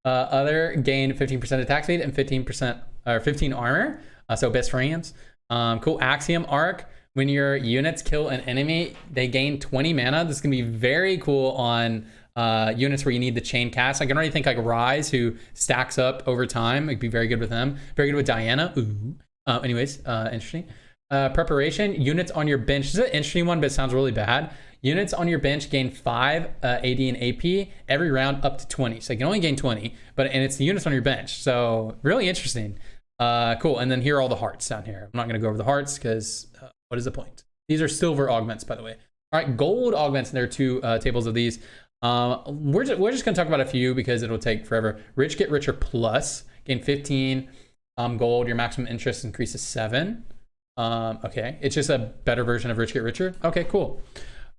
S1: other, gain 15% attack speed and 15% or 15 armor. So best friends. Cool. Axiom arc. When your units kill an enemy, they gain 20 mana. This is gonna be very cool on units where you need the chain cast. I can already think like Rise, who stacks up over time. It'd be very good with them. Very good with Diana. Ooh. Anyways, interesting. Preparation. Units on your bench. This is an interesting one, but it sounds really bad. Units on your bench gain 5 AD and AP every round up to 20. So you can only gain 20, and it's the units on your bench. So really interesting. Cool. And then here are all the hearts down here. I'm not going to go over the hearts because what is the point? These are silver augments, by the way. All right, gold augments. There are 2 tables of these. We're just going to talk about a few because it'll take forever. Rich get richer plus. Gain 15 gold. Your maximum interest increases 7. Okay. It's just a better version of Rich get richer. Okay, cool.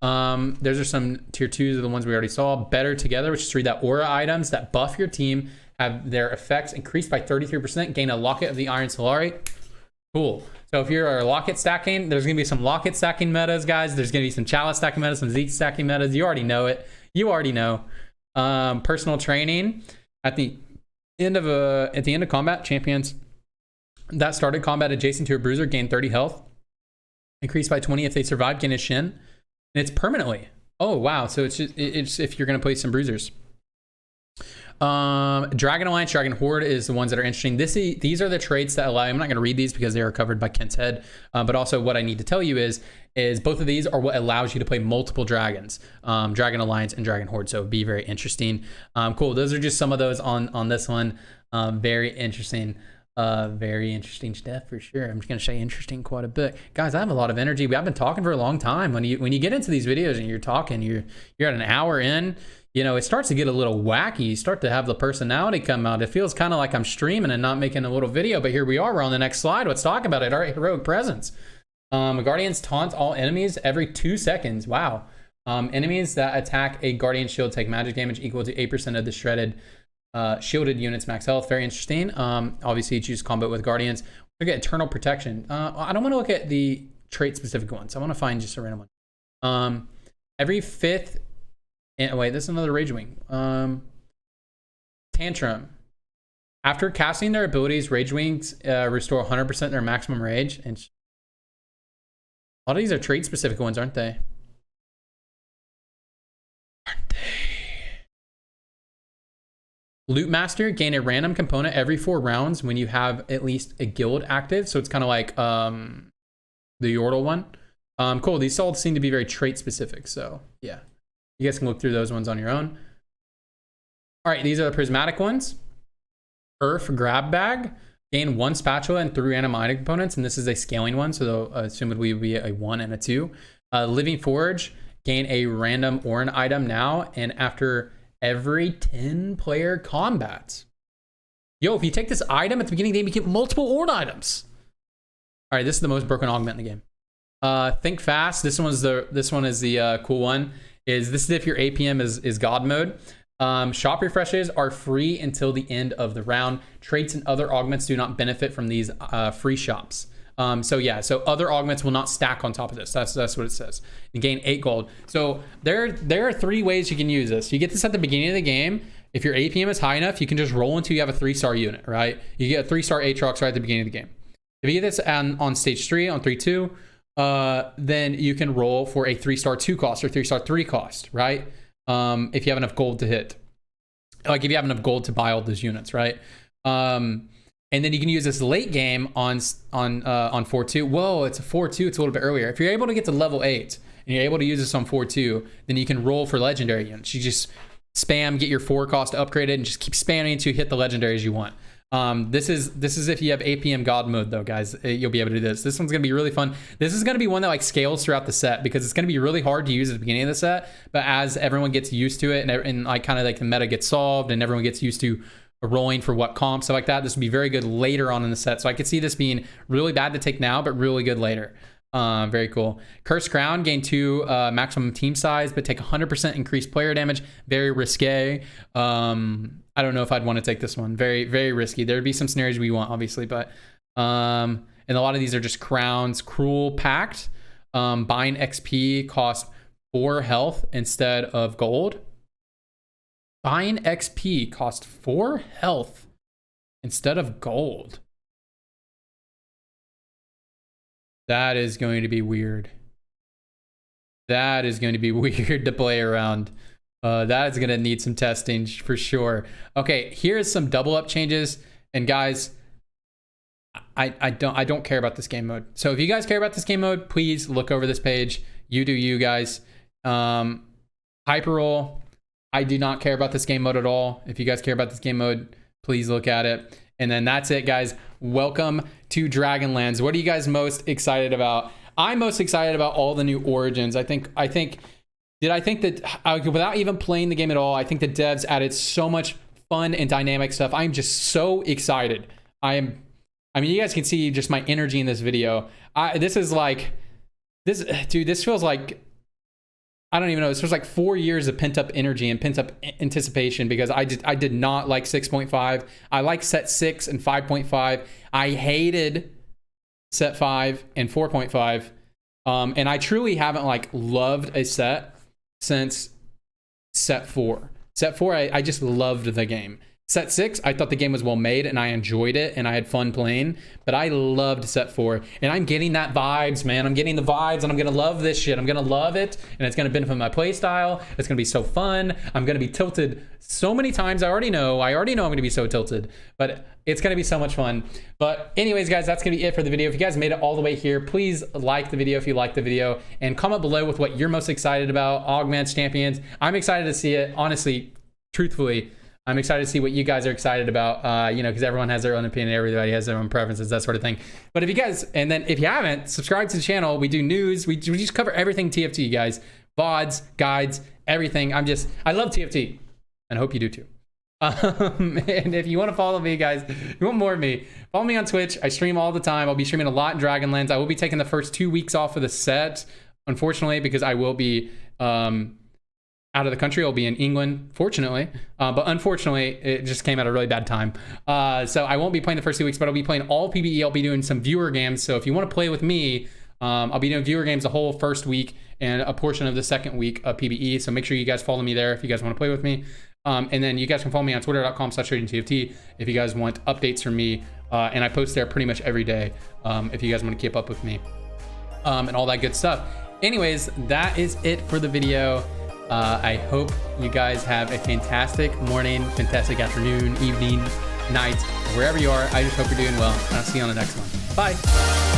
S1: Those are some tier 2s of the ones we already saw. Better together, which is 3 that aura items that buff your team, have their effects increased by 33%, gain a locket of the Iron Solari. Cool. So if you're locket stacking, there's going to be some locket stacking metas, guys. There's going to be some chalice stacking metas, some Zeke stacking metas. You already know it. You already know. Personal training. At the end of combat, champions that started combat adjacent to a bruiser gain 30 health. Increased by 20 if they survive, gain a shin. And it's permanently. Oh, wow. So it's if you're going to play some bruisers. Dragon Alliance, Dragon Horde is the ones that are interesting. These are the traits that allow, I'm not going to read these because they are covered by Kent's head, but also what I need to tell you is both of these are what allows you to play multiple dragons, Dragon Alliance and Dragon Horde. So it'd be very interesting. Cool. Those are just some of those on this one. Very interesting stuff for sure. I'm just going to say interesting quite a bit. Guys, I have a lot of energy. I've been talking for a long time. When you get into these videos and you're talking, you're at an hour in, you know, it starts to get a little wacky. You start to have the personality come out. It feels kind of like I'm streaming and not making a little video, but here we are. We're on the next slide. Let's talk about it. All right, heroic presence. Guardians taunt all enemies every 2 seconds. Wow. Enemies that attack a guardian shield take magic damage equal to 8% of the shielded units max health. Very interesting. Obviously you choose combat with guardians. Look at eternal protection. I don't want to look at the trait specific ones. I want to find just a random one. Every 5th. Wait, this is another Rage Wing. Tantrum. After casting their abilities, Rage Wings restore 100% their maximum rage. And a lot of these are trait specific ones, aren't they? Loot Master, gain a random component every 4 rounds when you have at least a guild active. So it's kind of like the Yordle one. Cool. These all seem to be very trait specific. So yeah. You guys can look through those ones on your own. All right, these are the prismatic ones. Earth Grab Bag. Gain 1 spatula and 3 random item components, and this is a scaling one, so they'll assume it will be a 1 and a 2. Living Forge. Gain a random Orin item now, and after every 10-player combat. Yo, if you take this item at the beginning of the game, you get multiple Orin items. All right, this is the most broken augment in the game. Think Fast. This one is the cool one. This is if your APM is God mode. Shop refreshes are free until the end of the round. Traits and other augments do not benefit from these free shops. So other augments will not stack on top of this. That's what it says. You gain 8 gold. So there are 3 ways you can use this. You get this at the beginning of the game. If your APM is high enough, you can just roll until you have a 3-star unit, right? You get a 3-star Aatrox right at the beginning of the game. If you get this on stage 3, on 3-2, then you can roll for a 3-star 2 cost or 3-star 3 cost, right? If you have enough gold to hit, like if you have enough gold to buy all those units, right? And then you can use this late game on 4-2. Whoa, it's a 4-2. It's a little bit earlier. If you're able to get to level 8 and you're able to use this on 4-2, then you can roll for legendary units. You just spam, get your 4 cost upgraded, and just keep spamming until you hit the legendaries you want. This is if you have APM God mode though, guys. You'll be able to do this. This one's gonna be really fun. This is gonna be one that like scales throughout the set, because it's gonna be really hard to use at the beginning of the set, but as everyone gets used to it and like kind of like the meta gets solved and everyone gets used to rolling for what comp, stuff like that, this will be very good later on in the set. So I could see this being really bad to take now, but really good later. Very cool. Cursed Crown, gain 2 maximum team size, but take 100% increased player damage. Very risque. I don't know if I'd want to take this one. Very, very risky. There'd be some scenarios we want, obviously, but and a lot of these are just crowns. Cruel Pact. Buying XP cost 4 health instead of gold. Buying XP cost 4 health instead of gold. That is going to be weird. That is going to be weird to play around. That is going to need some testing for sure. Okay, here's some double up changes. And guys, I don't care about this game mode. So if you guys care about this game mode, please look over this page. You do you, guys. Hyper roll. I do not care about this game mode at all. If you guys care about this game mode, please look at it. And then that's it, guys. Welcome to Dragonlands. What are you guys most excited about? I'm most excited about all the new origins. I think that without even playing the game at all, I think the devs added so much fun and dynamic stuff. I'm just so excited. I mean, you guys can see just my energy in this video. This feels like, I don't even know. This was like 4 years of pent up energy and pent up anticipation, because I did not like 6.5. I like set 6 and 5.5. I hated set 5 and 4.5. And I truly haven't like loved a set since set 4. Set 4, I just loved the game. Set 6, I thought the game was well made and I enjoyed it and I had fun playing, but I loved set 4, and I'm getting that vibes, man. I'm getting the vibes, and I'm gonna love this shit. I'm gonna love it, and it's gonna benefit my play style. It's gonna be so fun. I'm gonna be tilted so many times. I already know I'm gonna be so tilted, but it's gonna be so much fun. But anyways, guys, that's gonna be it for the video. If you guys made it all the way here, please like the video if you liked the video, and comment below with what you're most excited about. Augments, champions. I'm excited to see it. Honestly, truthfully, I'm excited to see what you guys are excited about, you know, because everyone has their own opinion, everybody has their own preferences, that sort of thing. But if you guys, and then if you haven't, subscribe to the channel. We do news. We just cover everything TFT, guys. VODs, guides, everything. I love TFT, and I hope you do too. And if you want to follow me, guys, you want more of me, follow me on Twitch. I stream all the time. I'll be streaming a lot in Dragonlands. I will be taking the first 2 weeks off of the set, unfortunately, because I will be out of the country. I'll be in England, fortunately, but unfortunately it just came at a really bad time, so I won't be playing the first 2 weeks, but I'll be playing all PBE. I'll be doing some viewer games, so if you want to play with me, I'll be doing viewer games the whole first week and a portion of the second week of PBE, so make sure you guys follow me there if you guys want to play with me. And then you guys can follow me on twitter.com/tradingtft if you guys want updates from me, and I post there pretty much every day, if you guys want to keep up with me, and all that good stuff. Anyways, that is it for the video. I hope you guys have a fantastic morning, fantastic afternoon, evening, night, wherever you are. I just hope you're doing well, and I'll see you on the next one. Bye.